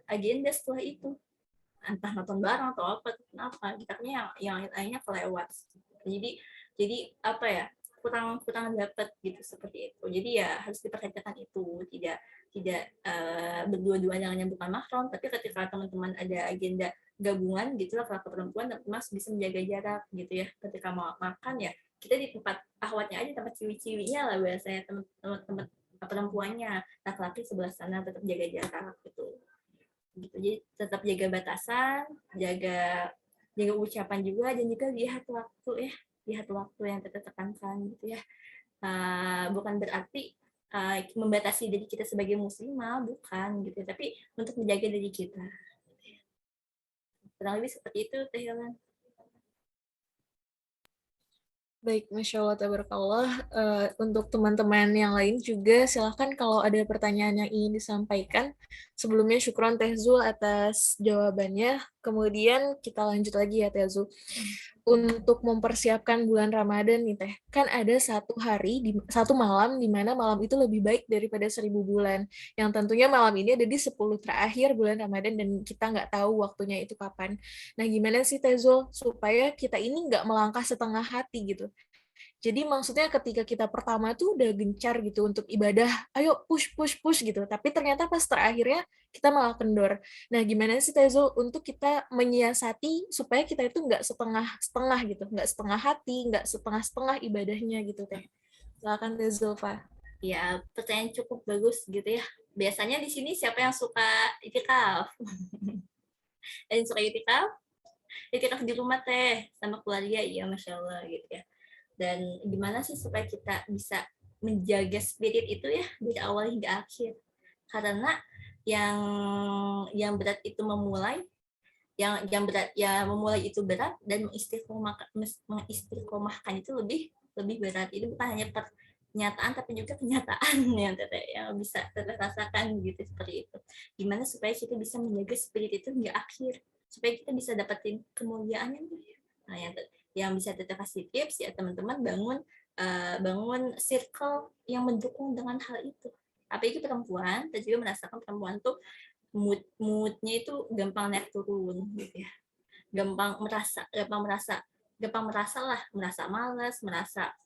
agenda setelah itu entah nonton bareng atau apa kenapa kita yang lainnya kelewat jadi apa ya kurang dapat gitu seperti itu jadi ya harus diperhatikan itu tidak berdua-duanya dengan bukan mahram tapi ketika teman-teman ada agenda gabungan gitu lah kalau perempuan teman-teman bisa menjaga jarak gitu ya ketika mau makan ya kita di tempat ahwatnya aja tempat ciwi-ciwinya lah biasanya teman-teman perempuannya laki-laki sebelah sana tetap jaga jarak gitu jadi tetap jaga batasan jaga ucapan juga dan juga lihat waktu yang kita tekankan gitu ya bukan berarti membatasi diri kita sebagai muslimah bukan gitu tapi untuk menjaga diri kita kurang lebih seperti itu Teh Yolan. Baik, Masya Allah, tabarakallah. Untuk teman-teman yang lain juga, silahkan kalau ada pertanyaan yang ingin disampaikan. Sebelumnya, syukron Teh Zul atas jawabannya. Kemudian kita lanjut lagi ya, Teh Zul. untuk mempersiapkan bulan Ramadan nih Teh, kan ada satu malam di mana malam itu lebih baik daripada 1.000 bulan. Yang tentunya malam ini ada di 10 terakhir bulan Ramadan dan kita nggak tahu waktunya itu kapan. Nah, gimana sih Teh Zul supaya kita ini nggak melangkah setengah hati gitu? Jadi maksudnya ketika kita pertama tuh udah gencar gitu untuk ibadah, ayo push push push gitu. Tapi ternyata pas terakhirnya kita malah kendor. Nah, gimana sih Tezo untuk kita menyiasati supaya kita itu nggak setengah-setengah gitu, nggak setengah hati, nggak setengah-setengah ibadahnya gitu Teh. Silakan Tezo, Pak. Ya, pertanyaan cukup bagus gitu ya. Biasanya di sini siapa yang suka itikaf? Ada yang suka itikaf? Itikaf di rumah teh sama keluarga, iya Masya Allah gitu ya. Dan gimana sih supaya kita bisa menjaga spirit itu ya dari awal hingga akhir. Karena yang berat itu memulai, yang berat ya memulai itu berat, dan mengistiqomahkan itu lebih berat. Itu bukan hanya pernyataan tapi juga kenyataan yang teteh yang bisa teteh rasakan gitu, seperti itu. Gimana supaya kita bisa menjaga spirit itu hingga akhir, supaya kita bisa dapetin kemuliaan yang nah, yang bisa teteh kasih tips ya teman-teman, bangun circle yang mendukung dengan hal itu. Apalagi perempuan, kita juga merasakan perempuan tuh moodnya itu gampang naik turun gitu ya, gampang merasa lah, merasa malas, merasa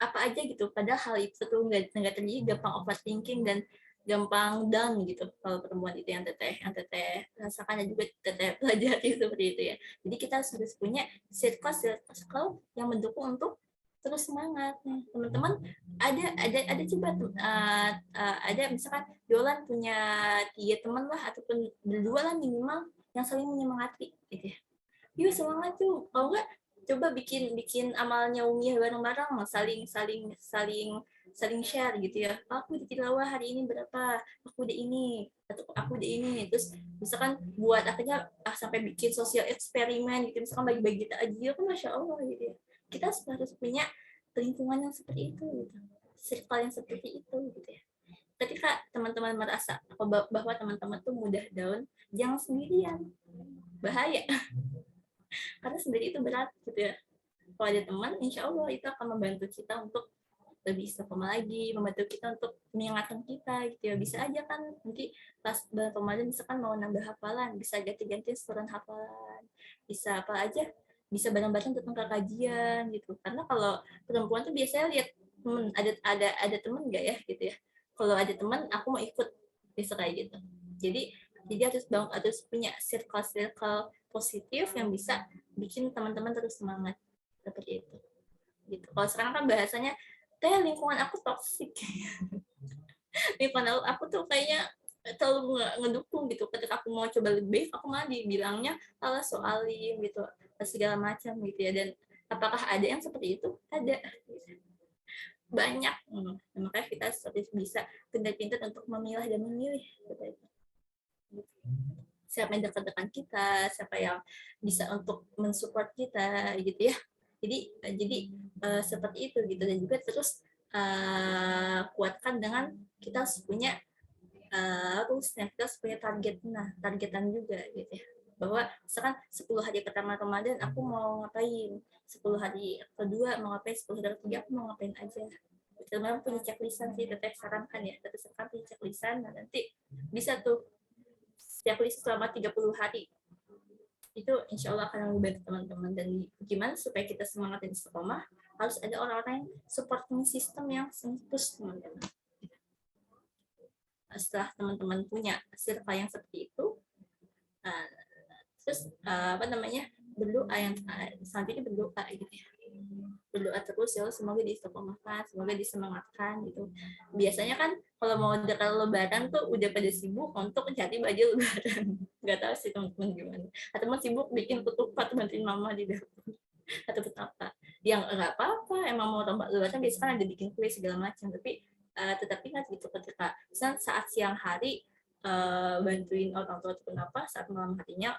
apa aja gitu, padahal hal itu tuh nggak terjadi, gampang overthinking dan gampang down gitu. Kalau perempuan itu yang teteh rasakan dan juga teteh pelajari seperti itu ya. Jadi kita harus punya circle yang mendukung untuk terus semangat nih teman-teman. Ada coba ada misalkan Yolan punya 3 teman lah, ataupun berdua lah minimal, yang saling menyemangati gitu ya. Yuk semangat tuh, kalau enggak coba bikin amalnya umiyah bareng-bareng, saling share gitu ya. Aku di tilawah hari ini berapa, aku udah ini, atau aku udah ini. Terus misalkan buat akhirnya sampai bikin sosial eksperimen gitu, misalkan bagi-bagi takjil, kan Masya Allah gitu ya. Kita harus punya lingkungan yang seperti itu gitu, circle yang seperti itu gitu ya. Ketika teman-teman merasa bahwa teman-teman tuh mudah down, jangan sendirian, bahaya. Karena sendiri itu berat gitu ya. Kalau ada teman, insya Allah itu akan membantu kita untuk lebih istiqomah lagi, membantu kita untuk mengingatkan kita gitu ya. Bisa aja kan nanti pas bulan Ramadan misalkan mau nambah hafalan, bisa ganti-ganti setoran hafalan, bisa apa aja, bisa bareng-bareng datang ke kajian gitu. Karena kalau perempuan tuh biasanya lihat ada teman nggak ya gitu ya. Kalau ada teman, aku mau ikut, bisa kayak gitu. Jadi harus punya circle positif yang bisa bikin teman-teman terus semangat seperti itu. Gitu. Kalau sekarang kan bahasanya, lingkungan aku toksik. Lingkungan aku tuh kayaknya terlalu ngedukung gitu. Ketika aku mau coba lebih, aku malah dibilangnya soalim gitu, segala macam gitu ya. Dan apakah ada yang seperti itu? Ada. Banyak. Makanya kita harus bisa pintar-pintar untuk memilah dan memilih. Gitu. Siapa yang dekat-dekat kita, siapa yang bisa untuk mensupport kita gitu ya. Jadi seperti itu gitu. Dan juga terus kuatkan dengan kita harus punya rulesnya, kita harus punya targetan juga gitu ya. Bahwa misalkan 10 hari pertama Ramadan aku mau ngapain, 10 hari kedua mau ngapain, 10 hari ketiga aku mau ngapain aja. Memang punya checklistan sih, teteh sarankan ya, teteh sekarang punya checklistan. Nah, nanti bisa tuh checklist selama 30 hari. Itu insya Allah akan membantu teman-teman. Dan gimana supaya kita semangat dan istiqomah, harus ada orang-orang yang supporting system yang push teman-teman. Setelah teman-teman punya circle yang seperti itu, terus berdoa, yang selanjutnya berdoa gitu ya. Berdoa terus ya, semoga diistiqomahkan, semoga disemangatkan gitu. Biasanya kan kalau mau dekat lebaran tuh udah pada sibuk untuk cari baju lebaran. Nggak tahu sih teman-teman gimana. Atau mau sibuk bikin ketupat bantuin mama di dapur. Atau apa. Yang nggak apa-apa, emang mau lebaran biasanya kan ada bikin kue segala macam. Tapi tetapi kan gitu, ketika misalnya saat siang hari bantuin orang tua ataupun apa, saat malam harinya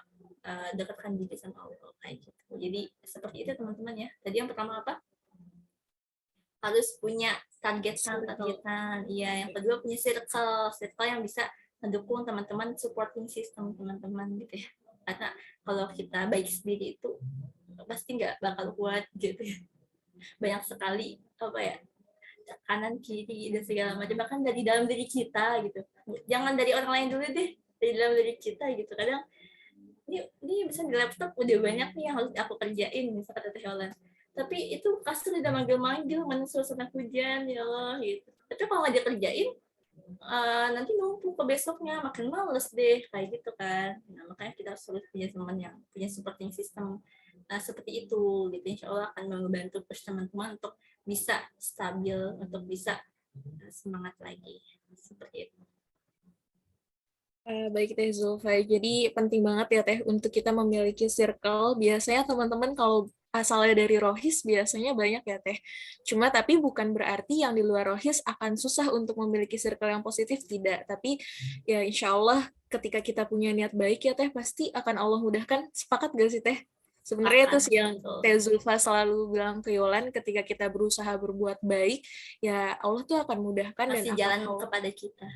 dekatkan diri sama Allah kayak gitu. Jadi seperti itu teman-teman ya. Tadi yang pertama apa? Harus punya targetan. Iya, yang kedua punya circle yang bisa mendukung teman-teman, supporting system teman-teman gitu ya. Karena kalau kita baik sendiri itu pasti nggak bakal kuat gitu ya. Banyak sekali apa ya, kanan kiri dan segala macam, bahkan dari dalam diri kita gitu, jangan dari orang lain dulu deh, dari dalam diri kita gitu. Kadang ini misalnya di laptop udah banyak nih yang harus aku kerjain misalnya kata Teh Yolan, tapi itu kasur udah manggil-manggil mana suasana hujan ya Allah gitu, tapi kalau nggak dikerjain nanti numpuk ke besoknya, makin males deh kayak gitu kan. Nah, makanya kita harus punya teman yang punya supporting system seperti itu gitu. Insya Allah akan membantu terus teman-teman untuk bisa stabil, untuk bisa semangat lagi seperti itu. Baik Teh Zulfa, jadi penting banget ya Teh untuk kita memiliki circle. Biasanya teman-teman kalau asalnya dari Rohis biasanya banyak ya Teh. Cuma tapi bukan berarti yang di luar Rohis akan susah untuk memiliki circle yang positif, tidak. Tapi ya insya Allah ketika kita punya niat baik ya Teh, pasti akan Allah mudahkan. Sepakat gak sih Teh? Sebenarnya itu Pakat, sih yang betul. Teh Zulfa selalu bilang ke Yolan, ketika kita berusaha berbuat baik, ya Allah tuh akan mudahkan dan Kasih akan jalan Allah kepada kita.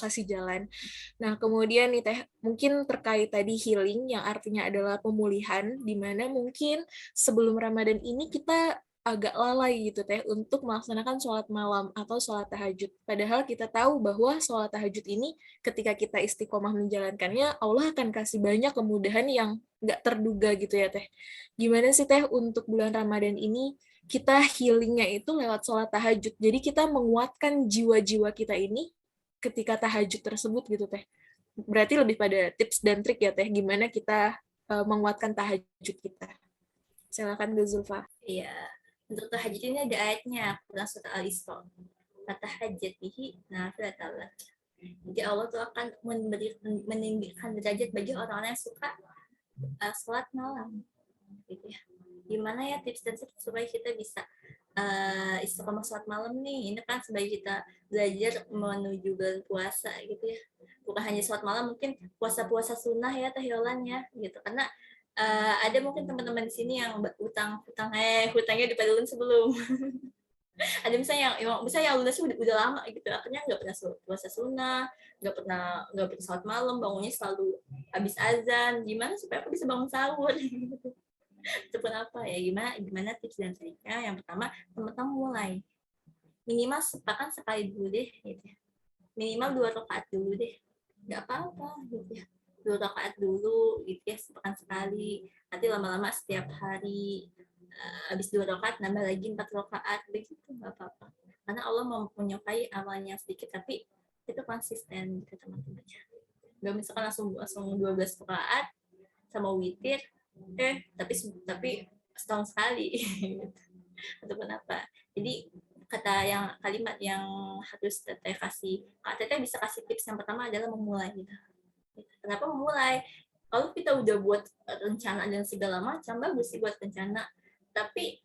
kasih jalan. Nah, kemudian nih Teh, mungkin terkait tadi healing yang artinya adalah pemulihan, di mana mungkin sebelum Ramadan ini kita agak lalai gitu Teh untuk melaksanakan sholat malam atau sholat tahajud. Padahal kita tahu bahwa sholat tahajud ini ketika kita istiqomah menjalankannya, Allah akan kasih banyak kemudahan yang nggak terduga gitu ya Teh. Gimana sih Teh untuk bulan Ramadan ini kita healingnya itu lewat sholat tahajud. Jadi kita menguatkan jiwa-jiwa kita ini ketika tahajud tersebut gitu Teh. Berarti lebih pada tips dan trik ya Teh, gimana kita menguatkan tahajud kita. Silakan Bu Zulfa. Iya, untuk tahajud ini ada ayatnya, Quran surat Al-Isra. Fatahajat bihi nafilatan lak. Jadi Allah tuh akan meninggikan derajat bagi orang-orang yang suka sholat malam gitu ya. Gimana ya tips dan trik supaya kita bisa istiqomah sholat malam nih? Ini kan sebagai kita belajar menuju bulan puasa gitu ya. Bukan hanya sholat malam, mungkin puasa-puasa sunnah ya Teh Yolan ya gitu. Karena ada mungkin teman-teman di sini yang hutangnya dipadulun sebelum. Ada misalnya yang lunasnya udah lama gitu, akhirnya nggak pernah puasa sunnah, nggak pernah sholat malam, bangunnya selalu habis azan. Gimana supaya aku bisa bangun sahur? Itu pun apa ya, gimana tips dan triknya. Yang pertama, teman-teman mulai minimal sepakan sekali dulu deh gitu ya. Minimal 2 rakaat dulu deh, nggak apa-apa gitu ya. 2 rakaat dulu gitu ya, sepakan sekali. Nanti lama-lama setiap hari habis 2 rakaat nambah lagi 4 rakaat begitu, nggak apa-apa. Karena Allah menyukai amalnya sedikit tapi itu konsisten gitu teman-teman. Nggak misalkan langsung 12 rakaat sama witir, tapi setahun sekali gitu. Ataupun apa. Jadi kalimat yang harus Teteh kasih, Kak Teteh bisa kasih tips yang pertama adalah memulai gitu. Kenapa memulai? Kalau kita udah buat rencana dan segala macam, bagus sih buat rencana, tapi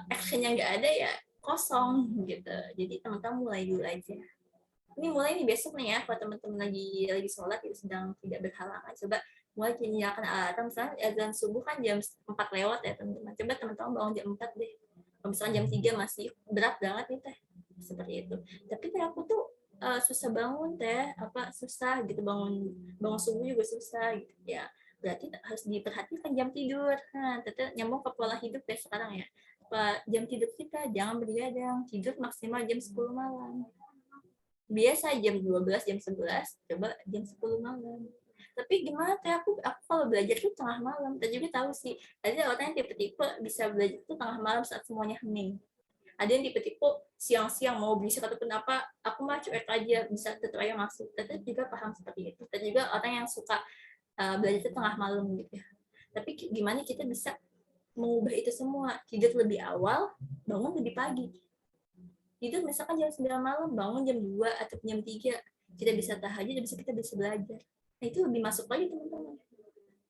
actionnya nggak ada ya kosong gitu. Jadi teman-teman mulai dulu aja. Ini mulai nih besok nih ya, kalau teman-teman lagi sholat itu sedang tidak berhalangan, coba mulai nyalakan alarm. Misalnya azan subuh kan jam 4 lewat ya teman-teman, coba teman-teman bangun jam 4 deh. Kalau misalnya jam 3 masih berat banget nih Teh, seperti itu. Tapi Teh aku tuh susah bangun Teh, susah gitu, bangun subuh juga susah gitu ya. Berarti harus diperhatikan jam tidur. Nah, Teteh nyambung ke pola hidup ya sekarang ya. Jam tidur kita jangan bergadang, tidur maksimal jam 10 malam. Biasa jam 12, jam 11, coba jam 10 malam. Tapi gimana Teh, aku kalau belajar tuh tengah malam. Teh juga tahu sih, ada orang yang tipe-tipe bisa belajar tuh tengah malam saat semuanya hening. Ada yang tipe-tipe siang-siang mau berisik ataupun apa, aku mah cuek aja, bisa tetap aja masuk. Teh juga paham seperti itu. Teh juga orang yang suka belajar tuh tengah malam gitu ya. Tapi gimana kita bisa mengubah itu semua, tidur lebih awal, bangun lebih pagi. Tidur misalkan jam 9 malam, bangun jam 2 atau jam 3, kita bisa tahajud, kita bisa belajar. Nah, itu lebih masuk lagi teman-teman.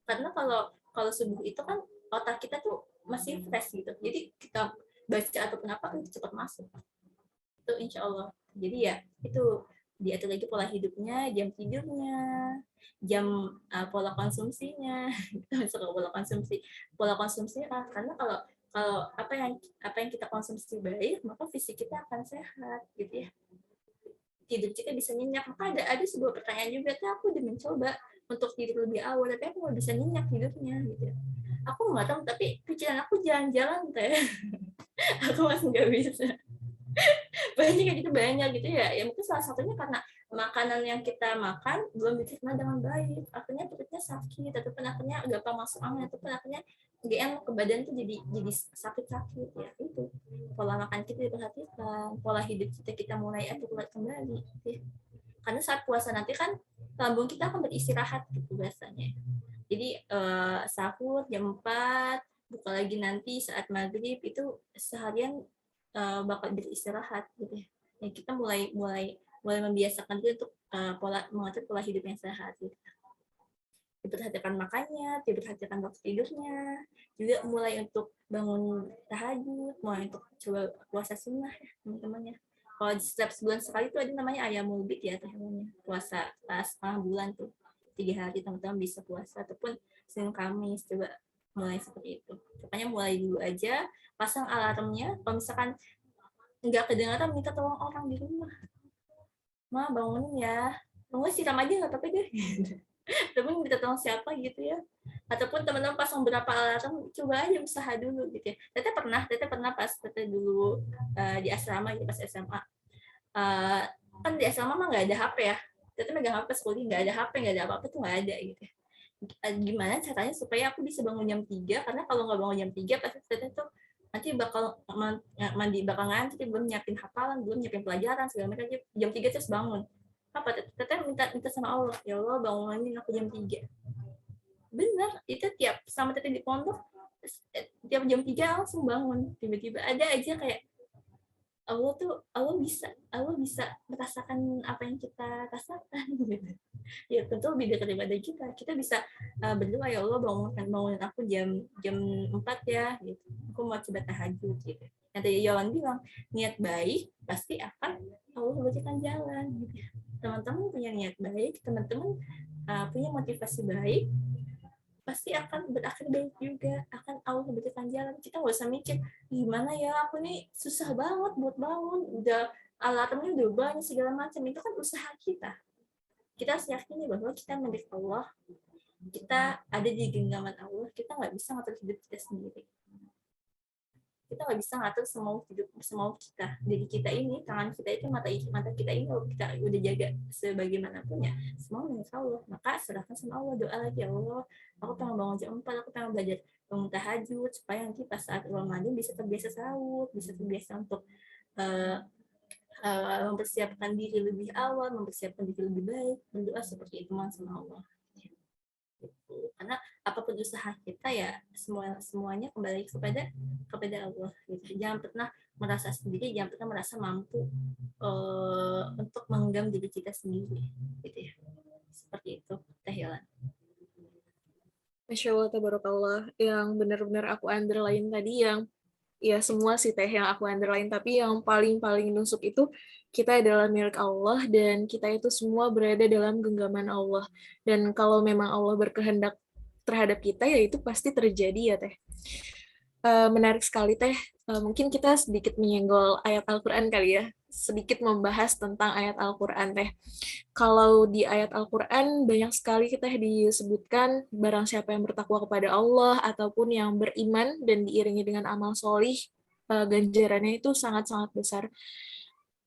Karena kalau subuh itu kan otak kita tuh masih fresh gitu. Jadi kita baca ataupun apa itu cepat masuk. Itu insya Allah. Jadi ya itu diatur lagi pola hidupnya, jam tidurnya, jam pola konsumsinya. Kita masuk ke pola konsumsinya karena kalau kalau apa yang kita konsumsi baik, maka fisik kita akan sehat gitu ya. Tidur kita bisa nyenyak. Maka ada sebuah pertanyaan juga, aku udah mencoba untuk tidur lebih awal, tapi aku nggak bisa nyenyak tidurnya gitu ya. aku nggak tahu, tapi pikiran aku jalan-jalan teh. Aku masih nggak bisa. Banyak kayak gitu, banyak gitu ya. Ya mungkin salah satunya karena makanan yang kita makan belum dicerna dengan baik, akhirnya perutnya sakit, ataupun akhirnya gampang masuk angin, ataupun akhirnya nggak enak ke badan tuh, jadi sakit-sakit ya. Itu pola makan kita diperhatikan, pola hidup kita mulai atur kembali gitu ya. Karena saat puasa nanti kan lambung kita akan beristirahat gitu biasanya. Jadi sahur jam 4, buka lagi nanti saat maghrib, itu seharian bakal beristirahat gitu ya. Ya kita mulai membiasakan diri untuk mengatur pola hidup yang sehat gitu. Diperhatikan makannya, diperhatikan waktu tidurnya, juga mulai untuk bangun tahajud, mulai untuk coba puasa sunnah ya teman-teman ya. Kalau setiap sebulan sekali itu ada namanya ayamul bid ya teman-teman, puasa setengah bulan tuh 3 hari teman-teman bisa puasa, ataupun Senin Kamis coba mulai seperti itu. Pokoknya mulai dulu aja, pasang alarmnya. Kalau misalkan nggak kedengaran, minta tolong orang di rumah, ma bangunin ya, bangun siram aja nggak apa-apa deh. Tapi minta tolong siapa gitu ya, ataupun teman-teman pasang berapa alarm, coba aja usaha dulu gitu ya. Teteh pernah pas teteh dulu di asrama gitu, pas SMA. Uh, kan di asrama mah nggak ada HP ya, teteh megang HP sekolah, nggak ada HP, nggak ada apa-apa tuh, nggak ada gitu ya. Gimana caranya supaya aku bisa bangun jam 3, karena kalau nggak bangun jam 3 pasti teteh tuh nanti bakal mandi, bakal ngantuk, belum nyiapin hafalan, belum nyiapin pelajaran segala macam. Jam 3 terus bangun, apa teteh minta sama Allah, ya Allah bangunin aku jam 3. Benar, itu tiap sama teteh di pondok, tiap jam 3 langsung bangun. Tiba-tiba ada aja kayak Allah bisa merasakan apa yang kita rasakan gitu. Ya tentu lebih dekat daripada kita bisa berdoa, ya Allah bangunin aku jam 4 ya gitu, aku mau coba tahajud gitu. Nanti Yawan bilang niat baik pasti akan Allah berikan jalan gitu. Teman-teman punya niat baik, teman-teman punya motivasi baik, pasti akan berakhir baik juga, akan Allah berikan jalan. Kita nggak usah mikir gimana ya, aku nih susah banget buat bangun, udah alarmnya udah banyak segala macam. Itu kan usaha kita harus yakini bahwa kita milik Allah, kita ada di genggaman Allah, kita nggak bisa ngatur hidup kita sendiri, kita nggak bisa ngatur semau kita. Jadi kita ini, tangan kita itu, mata kita ini, kalau kita udah jaga sebagaimanapun ya, semua milik Allah. Maka serahkan sama Allah, doa lagi, ya Allah aku pengen bangun jam 4, aku pengen belajar bangun tahajud, supaya nanti pas saat Ramadan bisa terbiasa sahur, bisa terbiasa untuk mempersiapkan diri lebih awal, mempersiapkan diri lebih baik, berdoa seperti itu sama Allah. Karena apapun usaha kita ya semuanya kembali kepada Allah gitu. Jangan pernah merasa sendiri, jangan pernah merasa mampu untuk menggenggam diri kita sendiri gitu ya. Seperti itu Teh Yolan. Masya Allah, tabarakallah. Yang benar-benar aku underline tadi, yang ya semua sih teh yang aku underline, tapi yang paling nusuk itu kita adalah milik Allah dan kita itu semua berada dalam genggaman Allah. Dan kalau memang Allah berkehendak terhadap kita, ya itu pasti terjadi ya teh. Menarik sekali teh. Mungkin kita sedikit menyenggol ayat Al-Quran kali ya, sedikit membahas tentang ayat Al-Quran teh. Kalau di ayat Al-Quran banyak sekali kita disebutkan barang siapa yang bertakwa kepada Allah ataupun yang beriman dan diiringi dengan amal solih, ganjarannya itu sangat-sangat besar.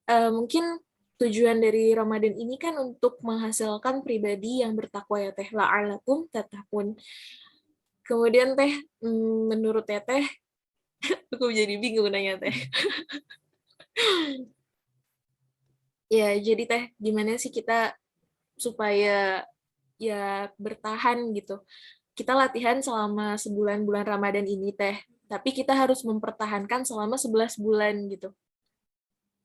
Mungkin tujuan dari Ramadan ini kan untuk menghasilkan pribadi yang bertakwa ya teh, la'alakum tattaqun. Kemudian teh, menurut teteh, aku jadi bingung nanya teh. Ya, jadi teh, gimana sih kita supaya ya bertahan gitu. Kita latihan selama sebulan bulan Ramadan ini teh, tapi kita harus mempertahankan selama 11 bulan gitu.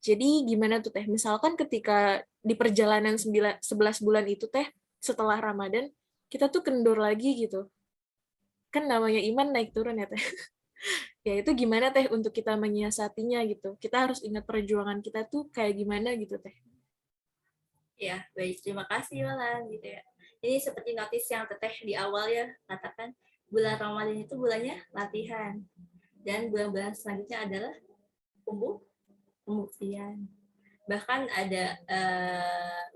Jadi gimana tuh teh? Misalkan ketika di perjalanan 11 bulan itu teh, setelah Ramadan, kita tuh kendor lagi gitu. Kan namanya iman naik turun ya teh. Ya itu gimana teh untuk kita menyiasatinya gitu. Kita harus ingat perjuangan kita tuh kayak gimana gitu teh. Ya, baik. Terima kasih Yolan gitu ya. Ini seperti notis yang Teteh di awal ya katakan, bulan Ramadan itu bulannya latihan. Dan bulan-bulan selanjutnya adalah pembuktian. Bahkan ada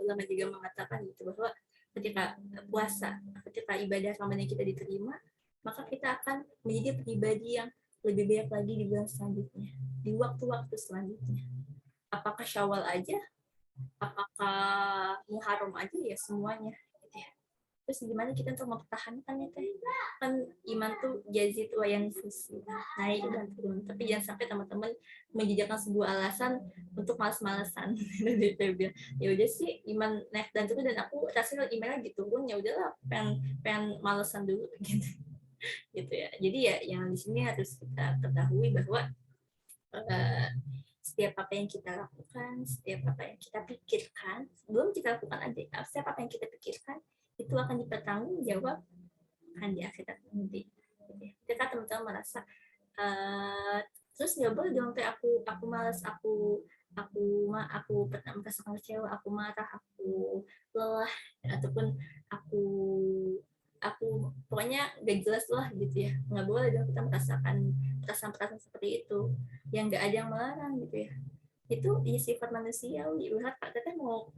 ulama juga mengatakan gitu bahwa ketika puasa, ketika ibadah Ramadan kita diterima, maka kita akan menjadi pribadi yang lebih baik lagi di bulan selanjutnya, di waktu-waktu selanjutnya. Apakah Syawal aja, apakah Muharram aja, ya semuanya. Gitu ya. Terus gimana kita untuk mempertahankan ya teh? Kan iman tuh yazid wa yanfus, naik dan turun. Tapi jangan sampai teman-teman menjadikan sebuah alasan untuk malas-malasan. Ya udah sih iman naik dan turun, dan aku rasanya imannya lagi turun, ya udahlah pengen malesan dulu gitu. Gitu ya. Jadi ya yang di sini harus kita ketahui bahwa setiap apa yang kita lakukan, setiap apa yang kita pikirkan, sebelum kita lakukan aja, setiap apa yang kita pikirkan itu akan dipertanggungjawabkan di akhirat nanti. Ketika teman-teman merasa terus nggak boleh dong kayak aku malas, aku pernah merasakan kecewa, aku marah, aku lelah, ataupun aku pokoknya gak jelas lah gitu ya. Nggak boleh dong kita merasakan perasaan-perasaan seperti itu yang nggak ada yang melarang gitu ya. Itu ya sifat manusiawi. Lihat Pak Teteh mau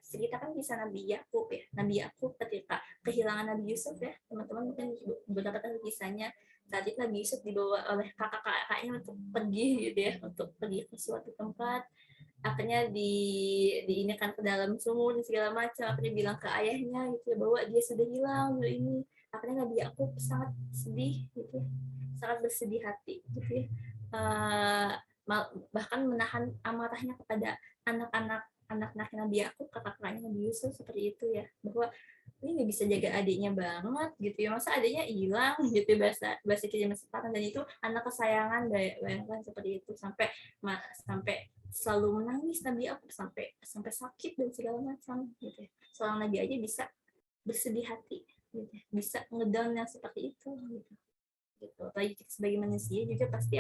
ceritakan kisah Nabi Yakub ya. Nabi Yakub ketika kehilangan Nabi Yusuf ya, teman-teman mungkin mendapatkan kisahnya. Saat itu Nabi Yusuf dibawa oleh kakak-kakaknya untuk pergi gitu ya, untuk pergi ke suatu tempat. Akhirnya diinikan ke dalam sumur dan segala macam. Akhirnya bilang ke ayahnya gitu ya, bahwa dia sudah hilang ini. Akhirnya Nabi Yakub sangat sedih gitu ya, sangat bersedih hati gitu ya. Bahkan menahan amarahnya kepada anak-anak Nabi Yakub, kakak-kakaknya Nabi Yusuf seperti itu ya, bahwa ini nggak bisa jaga adiknya banget gitu ya, masa adiknya hilang gitu, bahasa bahasa kita sekarang, dan itu anak kesayangan, bayangkan seperti itu, sampai selalu menangis Nabi Yakub, sampai sakit dan segala macam gitu ya. Seorang Nabi aja bisa bersedih hati gitu, bisa ngedown yang seperti itu gitu. Apalagi kita sebagai manusia juga pasti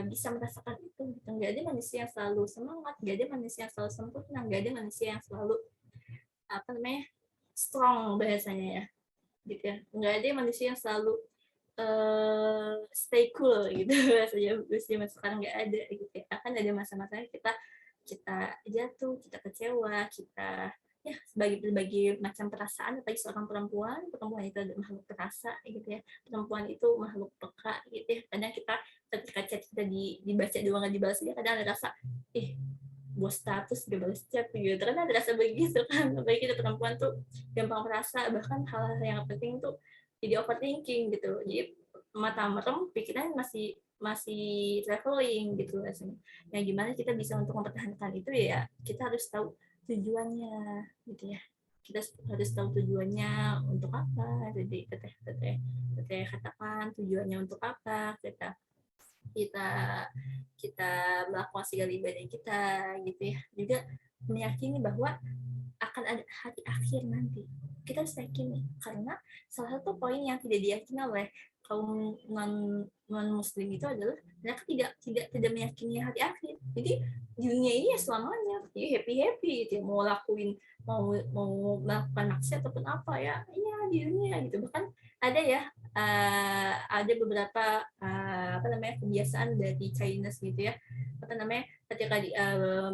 bisa merasakan itu gitu. Nggak ada manusia yang selalu semangat, nggak ada manusia yang selalu sempurna, nggak ada manusia yang selalu strong bahasanya ya gitu ya. Nggak ada manusia yang selalu stay cool gitu bahasanya. Manusia sekarang nggak ada gitu ya. Akan ada masa-masanya kita jatuh, kita kecewa, kita ya berbagai macam perasaan. Apalagi seorang perempuan itu ada makhluk perasa gitu ya, perempuan itu makhluk peka gitu ya. Kadang kita ketika chat kita dibaca doang nggak dibalas, dia kadang ada rasa buat status gak balas chat gitu, karena ada rasa begitu kan. Apalagi kita perempuan tuh gampang merasa, bahkan hal-hal yang penting tuh jadi overthinking gitu, jadi mata merem, pikiran masih traveling gitu rasanya. Nah, gimana kita bisa untuk mempertahankan itu ya, kita harus tahu tujuannya gitu ya. Kita harus tahu tujuannya untuk apa. Jadi teteh katakan tujuannya untuk apa, kita melakukan segala ibadah kita gitu ya. Juga meyakini bahwa akan ada hari akhir nanti. Kita harus yakini, karena salah satu poin yang tidak diyakini oleh kaum non muslim itu adalah mereka tidak meyakini hari akhir. Jadi dunia ini ya selamanya, jadi happy gitu ya, mau melakukan maksiat ataupun apa ya di dunia gitu. Bahkan ada beberapa kebiasaan dari Chinese gitu ya, ketika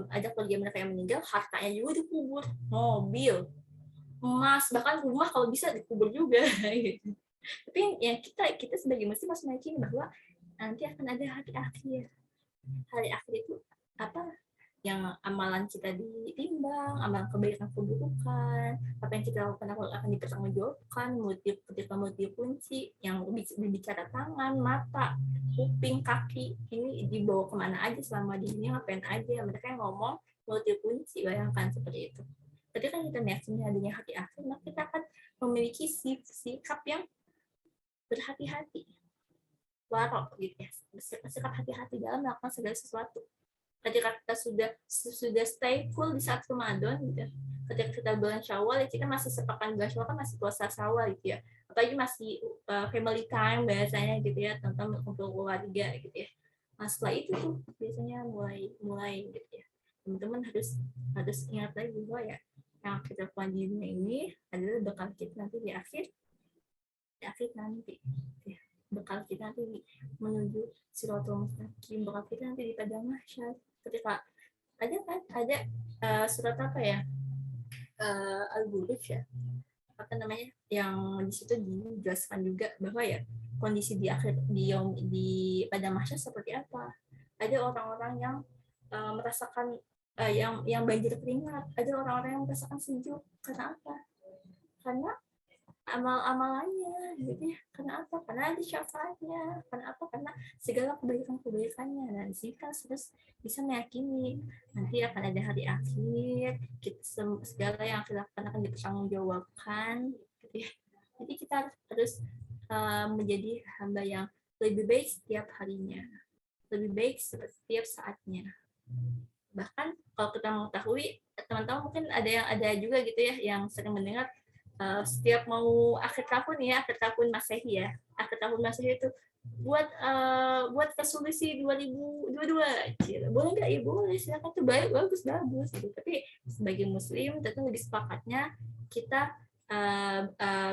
ada keluarga mereka yang meninggal, hartanya juga dikubur, mobil, emas, bahkan rumah kalau bisa dikubur juga gitu. Tapi yang kita sebagai muslim harus meyakini bahwa nanti akan ada hari akhir. Hari akhir itu apa? Yang amalan kita ditimbang, amalan kebaikan keburukan, apa yang kita lakukan akan dipertanggungjawabkan. Ketika mulut dikunci, yang berbicara tangan, mata, kuping, kaki, ini dibawa kemana aja selama di sini, ngapain aja. Mereka yang ngomong mulut dikunci, bayangkan seperti itu. Tapi kan kita meyakini adanya hari akhir, maka kita akan memiliki sikap yang berhati-hati, warok gitu ya, bersikap hati-hati dalam melakukan segala sesuatu. Ketika kita sudah stay cool di saat Ramadan gitu, ketika kita bulan Syawal ya, kita masih sepekan bulan Syawal kan masih puasa Syawal gitu ya, apalagi masih family time bahasanya gitu ya, tentang kumpul keluarga gitu ya. Nah, setelah itu tuh biasanya mulai gitu ya, teman-teman harus ingat lagi bahwa ya yang kita lakukan di dunia ini adalah bekal kita nanti di akhir nanti ya. Bekal kita nanti menuju Siratal Mustaqim, bekal kita nanti di padang mahsyar. Ketika ada surat apa ya, Al-Buruj ya, apa namanya, yang di situ dijelaskan juga bahwa ya kondisi di akhir di pada mahsyar seperti apa. Ada orang-orang yang merasakan yang banjir keringat, ada orang-orang yang merasakan sejuk. Karena apa? Karena amal-amalannya gitu ya. Karena apa? Karena ada syafaatnya. Karena apa? Karena segala kebaikan-kebaikannya. Dan di sini kan terus bisa meyakini nanti akan ada hari akhir, kita segala yang kita lakukan akan dipertanggungjawabkan gitu ya. Jadi kita harus menjadi hamba yang lebih baik setiap harinya, lebih baik setiap saatnya. Bahkan kalau kita mengetahui, teman-teman mungkin ada juga gitu ya yang sering mendengar setiap mau akhir tahun ya, akhir tahun Masehi ya, akhir tahun Masehi itu buat resolusi 2022. Boleh nggak? Ya boleh, silakan, tuh baik, bagus gitu. Tapi sebagai muslim tentu lebih sepakatnya kita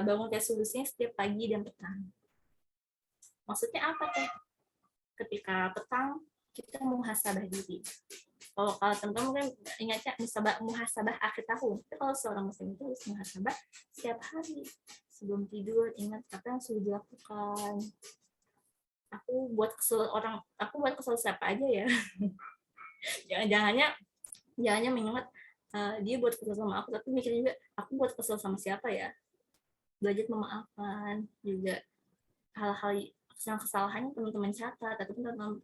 bangun resolusinya setiap pagi dan petang. Maksudnya apa teh? Ketika petang kita muhasabah diri. Kalau teman-teman mungkin ingatnya muhasabah akhir tahun. Tapi kalau seorang muslim itu harus muhasabah setiap hari. Sebelum tidur, ingat apa yang sudah dilakukan. Aku buat kesel siapa aja ya. Jangannya mengingat dia buat kesel sama aku, tapi mikir juga aku buat kesel sama siapa ya. Belajar memaafkan juga hal-hal yang kesalahannya teman-teman catat, atau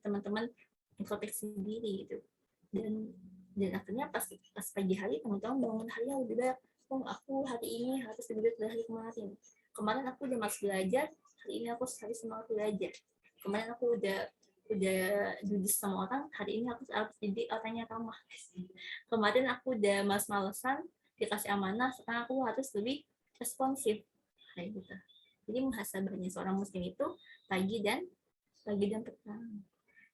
teman-teman introspeksi diri gitu. Dan akhirnya pas pagi hari teman-teman bangun harinya lebih baik. Oh, aku hari ini harus lebih baik dari hari kemarin aku udah malas belajar, hari ini aku harus semangat belajar. Kemarin aku udah judes sama orang, hari ini aku harus jadi orangnya ramah. Kemarin aku udah malas-malesan dikasih amanah, sekarang aku harus lebih responsif kayak gitu. Jadi muhasabahnya seorang muslim itu pagi dan petang.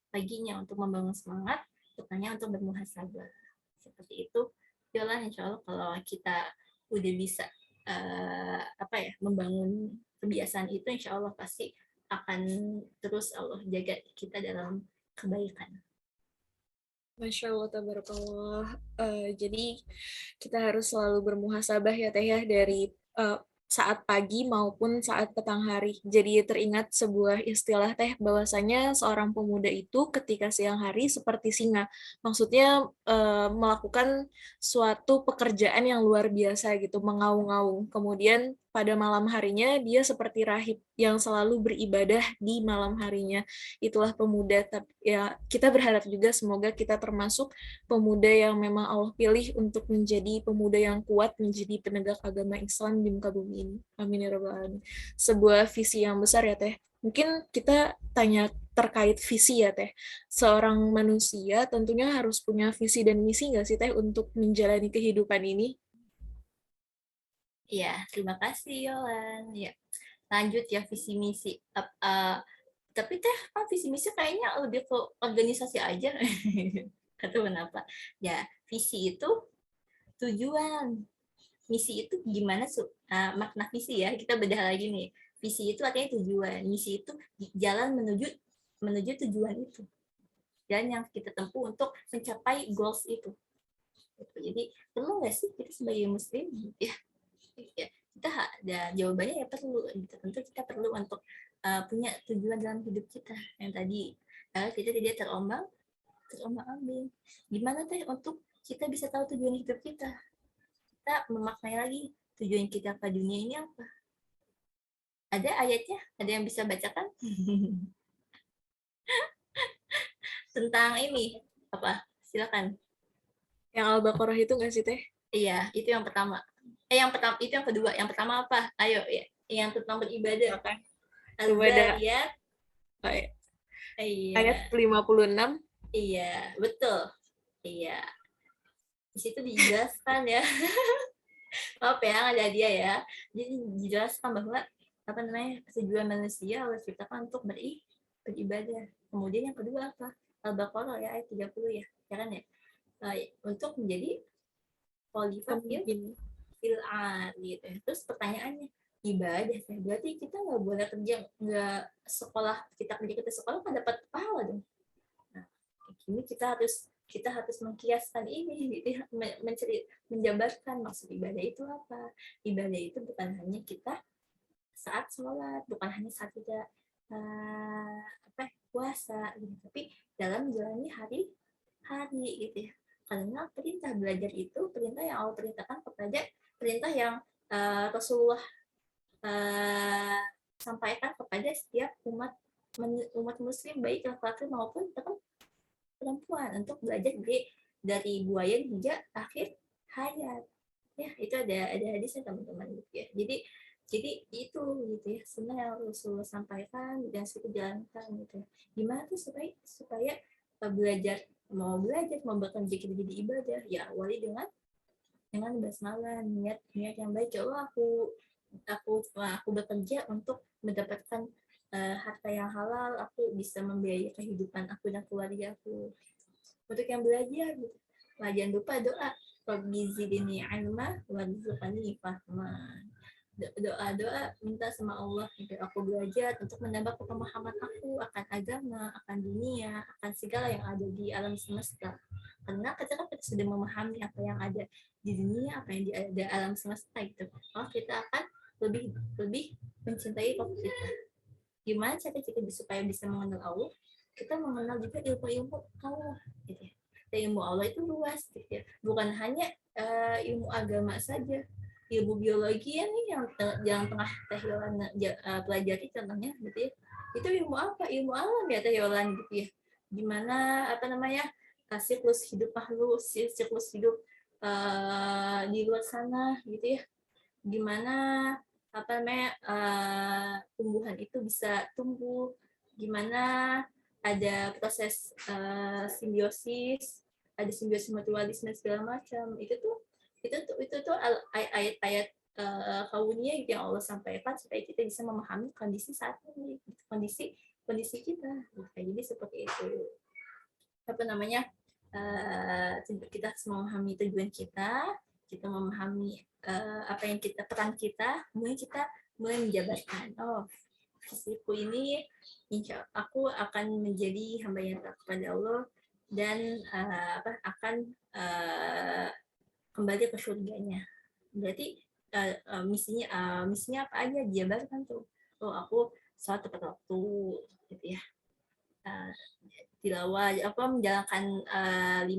Paginya untuk membangun semangat, petangnya untuk bermuhasabah. Seperti itu. Yalah, insya Allah kalau kita udah bisa membangun kebiasaan itu, insya Allah pasti akan terus Allah jaga kita dalam kebaikan. Masya Allah, tabarakallah. Jadi kita harus selalu bermuhasabah ya Teh ya, dari saat pagi maupun saat petang hari. Jadi teringat sebuah istilah Teh, bahwasanya seorang pemuda itu ketika siang hari seperti singa. Maksudnya melakukan suatu pekerjaan yang luar biasa gitu, mengaung-aung. Kemudian pada malam harinya dia seperti rahib yang selalu beribadah di malam harinya. Itulah pemuda. Tapi ya kita berharap juga semoga kita termasuk pemuda yang memang Allah pilih untuk menjadi pemuda yang kuat, menjadi penegak agama Islam di muka bumi ini. Amin ya rabbal alamin. Sebuah visi yang besar ya Teh. Mungkin kita tanya terkait visi ya Teh. Seorang manusia tentunya harus punya visi dan misi nggak sih Teh untuk menjalani kehidupan ini? Ya, terima kasih Yolan. Ya, lanjut ya visi misi. Tapi Teh, visi misi kayaknya lebih ke organisasi aja. Atau kenapa? Ya, visi itu tujuan. Misi itu gimana makna visi ya? Kita bedah lagi nih. Visi itu artinya tujuan. Misi itu jalan menuju tujuan itu. Dan yang kita tempuh untuk mencapai goals itu. Jadi perlu nggak sih kita sebagai muslim ya kita jawabannya ya perlu. Tentu kita perlu untuk punya tujuan dalam hidup kita yang tadi kita tidak terombang-ambing. Gimana Teh untuk kita bisa tahu tujuan hidup kita memaknai lagi tujuan kita ke dunia ini apa? Ada ayatnya? Ada yang bisa bacakan? Tentang ini apa? Silakan. Yang Al-Baqarah itu nggak sih Teh? Iya, itu yang pertama. Itu yang kedua. Yang pertama apa? Ayo ya. Yang tentang beribadah. Okay. Az-Zariyat. Ayat 56. Iya, betul. Iya. Di situ dijelaskan ya. Maaf ya, ada dia ya. Jadi dijelaskan bahwa tujuan manusia Allah ciptakan untuk beribadah. Kemudian yang kedua apa? Al-Baqarah ya ayat 30 ya. Ya kan ya? Untuk menjadi khalifah fil ard gitu. Terus pertanyaannya, ibadah berarti kita nggak boleh kerja, nggak sekolah, kita sekolah kan dapat pahala dong. Nah, ini kita harus kita harus mengkiaskan ini gitu ya, menjabarkan maksud ibadah itu apa. Ibadah itu bukan hanya kita saat sholat, bukan hanya saat kita puasa gitu, tapi dalam menjalani hari gitu ya. Karena perintah belajar itu perintah yang Allah perintahkan kepada perintah yang Rasulullah sampaikan kepada setiap umat muslim, baik laki-laki maupun perempuan, untuk belajar dari buaya hingga akhir hayat. Ya, itu ada hadisnya teman-teman gitu ya. Jadi itu gitu ya, sebenarnya yang Rasulullah sampaikan dan sudah jalankan gitu ya. Gimana tuh supaya mau belajar mau bekerja kita jadi ibadah, ya awali dengan basmalah, niat yang baik. Ya Allah, aku bekerja untuk mendapatkan harta yang halal, aku bisa membiayai kehidupan aku dan keluarga aku. Untuk yang belajar gitu, jangan lupa doa, Rabbi zidni ilma warzuqni fahma. Doa minta sama Allah agar aku belajar untuk menambah pemahaman aku akan agama, akan dunia, akan segala yang ada di alam semesta. Karena ketika kita sudah memahami apa yang ada di dunia, apa yang ada di alam semesta itu, maka kita akan lebih mencintai Allah kita. Gimana cara kita supaya bisa mengenal Allah? Kita mengenal juga ilmu Allah gitu ya. Dan ilmu Allah itu luas gitu ya. Bukan hanya ilmu agama saja, ilmu biologi ya nih yang tengah Teh Yolan pelajari contohnya gitu ya. Itu ilmu apa? Ilmu alam ya Teh Yolan gitu ya. Gimana siklus hidup makhluk, siklus hidup di luar sana gitu ya. Gimana tumbuhan itu bisa tumbuh, gimana ada proses simbiosis, ada simbiosis mutualisme segala macam. Itu tuh ayat-ayat kauniyah yang Allah sampaikan supaya kita bisa memahami kondisi saat ini, kondisi kita. Jadi seperti itu. Kita harus memahami tujuan kita memahami peran kita, kemudian kita mulai menjabarkan, visiku ini insya aku akan menjadi hamba yang taat kepada Allah dan akan kembali ke surganya. Berarti misinya apa aja dijabarkan tuh. Aku sholat tepat waktu gitu ya. Tilawah menjalankan 5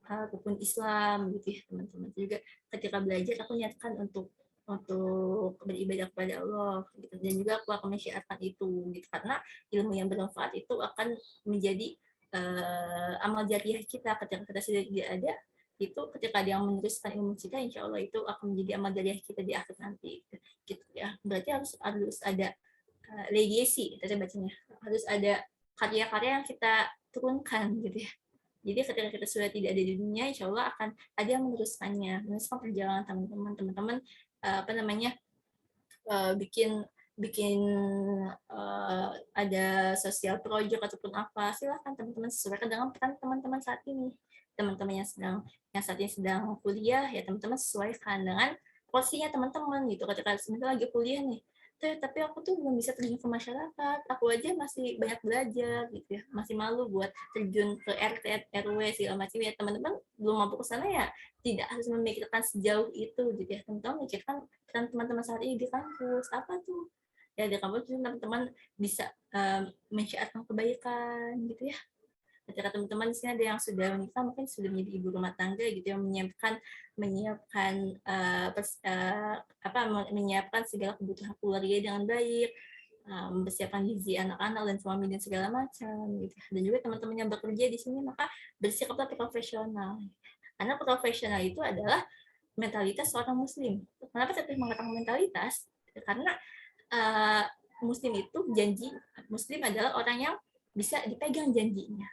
rukun Islam gitu ya teman-teman. Juga ketika belajar aku niatkan untuk beribadah kepada Allah gitu. Dan juga aku akan mensyiarkan itu gitu, karena ilmu yang bermanfaat itu akan menjadi amal jariah kita ketika kita sudah tidak ada. Itu ketika dia meneruskan ilmu kita, insya Allah itu akan menjadi amal jariah kita di akhir nanti gitu ya. Berarti harus ada legacy, kita bacanya harus ada karya-karya yang kita turunkan gitu ya. Jadi ketika kita sudah tidak ada di dunia, insya Allah akan ada yang meneruskan perjalanan teman-teman bikin ada sosial project ataupun apa, silahkan teman-teman sesuaikan dengan peran teman-teman saat ini. Teman-teman yang saat ini sedang kuliah, ya teman-teman sesuaikan dengan porsinya teman-teman gitu. Ketika sebentar lagi kuliah nih, tapi aku tuh belum bisa terjun ke masyarakat, aku aja masih banyak belajar gitu ya, masih malu buat terjun ke RT RW segala macam ya. Teman-teman belum mampu ke sana ya, tidak harus memikirkan sejauh itu gitu ya. Teman-teman memikirkan teman-teman saat ini di kampus apa tuh ya, di kampus teman-teman bisa mensyiarkan kebaikan gitu ya. Ketika teman-teman di sini ada yang sudah menikah, mungkin sudah menjadi ibu rumah tangga gitu yang menyiapkan segala kebutuhan keluarga dengan baik, mempersiapkan gizi anak-anak dan suami dan segala macam gitu. Dan juga teman-teman yang bekerja di sini maka bersikaplah profesional. Karena profesional itu adalah mentalitas seorang muslim. Kenapa saya mengatakan mentalitas? Karena muslim itu muslim adalah orang yang bisa dipegang janjinya.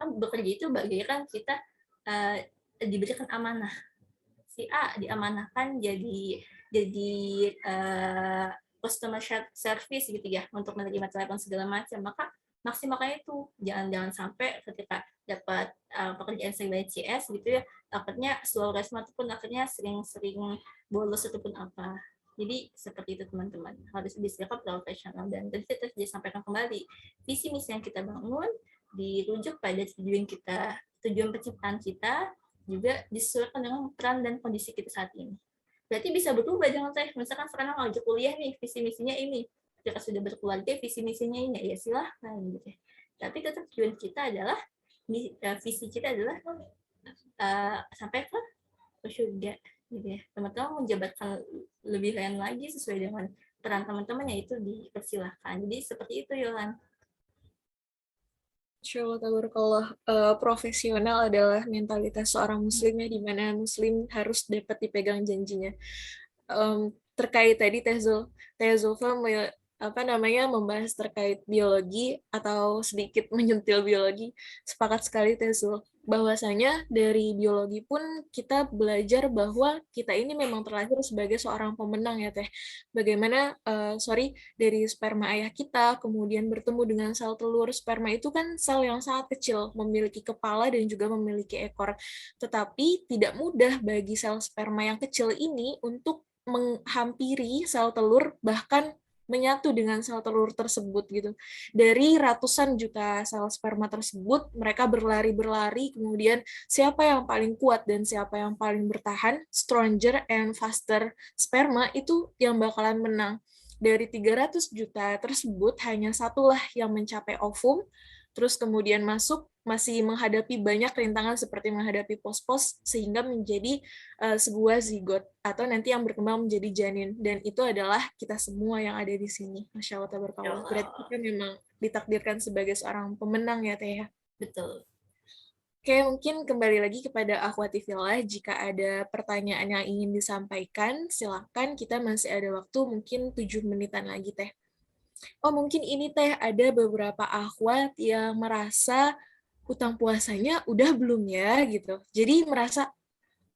Kan bekerja itu bagaikan kita diberikan amanah. Si A diamanahkan jadi customer service gitu ya, untuk menerima telepon segala macam, maka maksimalkan itu. Jangan sampai ketika dapat pekerjaan sebagai CS gitu ya, akhirnya slow respon ataupun akhirnya sering bolos ataupun apa. Jadi seperti itu teman-teman, harus bersikap profesional. Dan tadi saya sampaikan kembali, visi misi yang kita bangun dirujuk pada tujuan penciptaan kita, juga disesuaikan dengan peran dan kondisi kita saat ini. Berarti bisa berubah jangan teh. Misalkan sekarang lagi kuliah nih, visi misinya ini. Ketika sudah berkeluarga, visi misinya ini, ya silahkan gitu. Tapi tetap tujuan kita adalah visi kita adalah sampai ke surga gitu ya. Teman-teman menjabatkan lebih lain lagi sesuai dengan peran teman-teman, yaitu dipersilahkan. Jadi seperti itu Yolan. Insyaallah tabarakallah. Profesional adalah mentalitas seorang muslimnya, di mana muslim harus dapat dipegang janjinya. Terkait tadi Teh Zulfa membahas terkait biologi atau sedikit menyentil biologi, sepakat sekali Teh Zul, bahwasanya dari biologi pun kita belajar bahwa kita ini memang terlahir sebagai seorang pemenang ya Teh. Bagaimana dari sperma ayah kita kemudian bertemu dengan sel telur. Sperma itu kan sel yang sangat kecil, memiliki kepala dan juga memiliki ekor. Tetapi tidak mudah bagi sel sperma yang kecil ini untuk menghampiri sel telur, bahkan menyatu dengan sel telur tersebut gitu. Dari ratusan juta sel sperma tersebut, mereka berlari-berlari, kemudian siapa yang paling kuat dan siapa yang paling bertahan, stronger and faster sperma itu yang bakalan menang. Dari 300 juta tersebut, hanya satulah yang mencapai ovum, terus kemudian masih menghadapi banyak rintangan seperti menghadapi pos-pos, sehingga menjadi sebuah zigot atau nanti yang berkembang menjadi janin, dan itu adalah kita semua yang ada di sini. Masya Allah tabarakallah. Berarti kita memang ditakdirkan sebagai seorang pemenang ya Teh. Betul. Oke, mungkin kembali lagi kepada Akhwati Fillah, jika ada pertanyaan yang ingin disampaikan, silakan, kita masih ada waktu mungkin 7 menitan lagi Teh. Oh, mungkin ini Teh, ada beberapa akhwat yang merasa utang puasanya udah belum ya gitu. Jadi merasa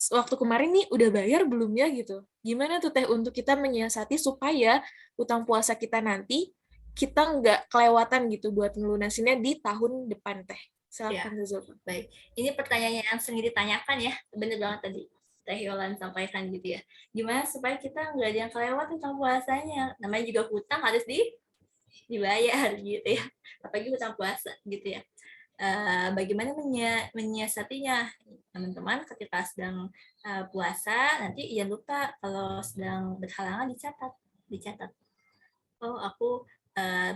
waktu kemarin nih udah bayar belum ya gitu. Gimana tuh Teh untuk kita menyiasati supaya utang puasa kita nanti kita nggak kelewatan gitu buat ngelunasinnya di tahun depan Teh. Ya, Silakan Zulfa. baik. Ini pertanyaan yang sering ditanyakan ya, bener banget tadi Teh Yolan sampaikan gitu ya. Gimana supaya kita nggak ada yang kelewat utang puasanya? Namanya juga hutang harus dibayar gitu ya, apalagi hutang puasa gitu ya. Bagaimana menyiasatinya teman-teman ketika sedang puasa, nanti jangan lupa kalau sedang berhalangan dicatat. Oh, aku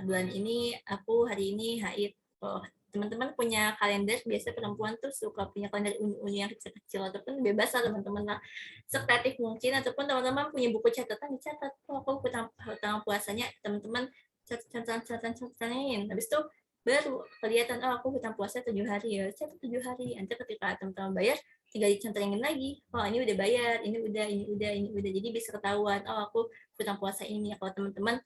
bulan ini, aku hari ini haid. Oh, teman-teman punya kalender, biasa perempuan tuh suka punya kalender uni-uni yang kecil-kecil, ataupun bebas lah teman-teman lah, sekreatif mungkin, ataupun teman-teman punya buku catatan, dicatat. Oh, aku hutang puasanya, teman-teman catatan-catatan-catatanin. Habis itu baru kelihatan, oh aku hutang puasa 7 hari ya, catat 7 hari. Nanti ketika teman-teman bayar, tinggal dicentengin lagi, oh ini udah bayar, ini udah, jadi bisa ketahuan, oh aku hutang puasa ini. Kalau teman-teman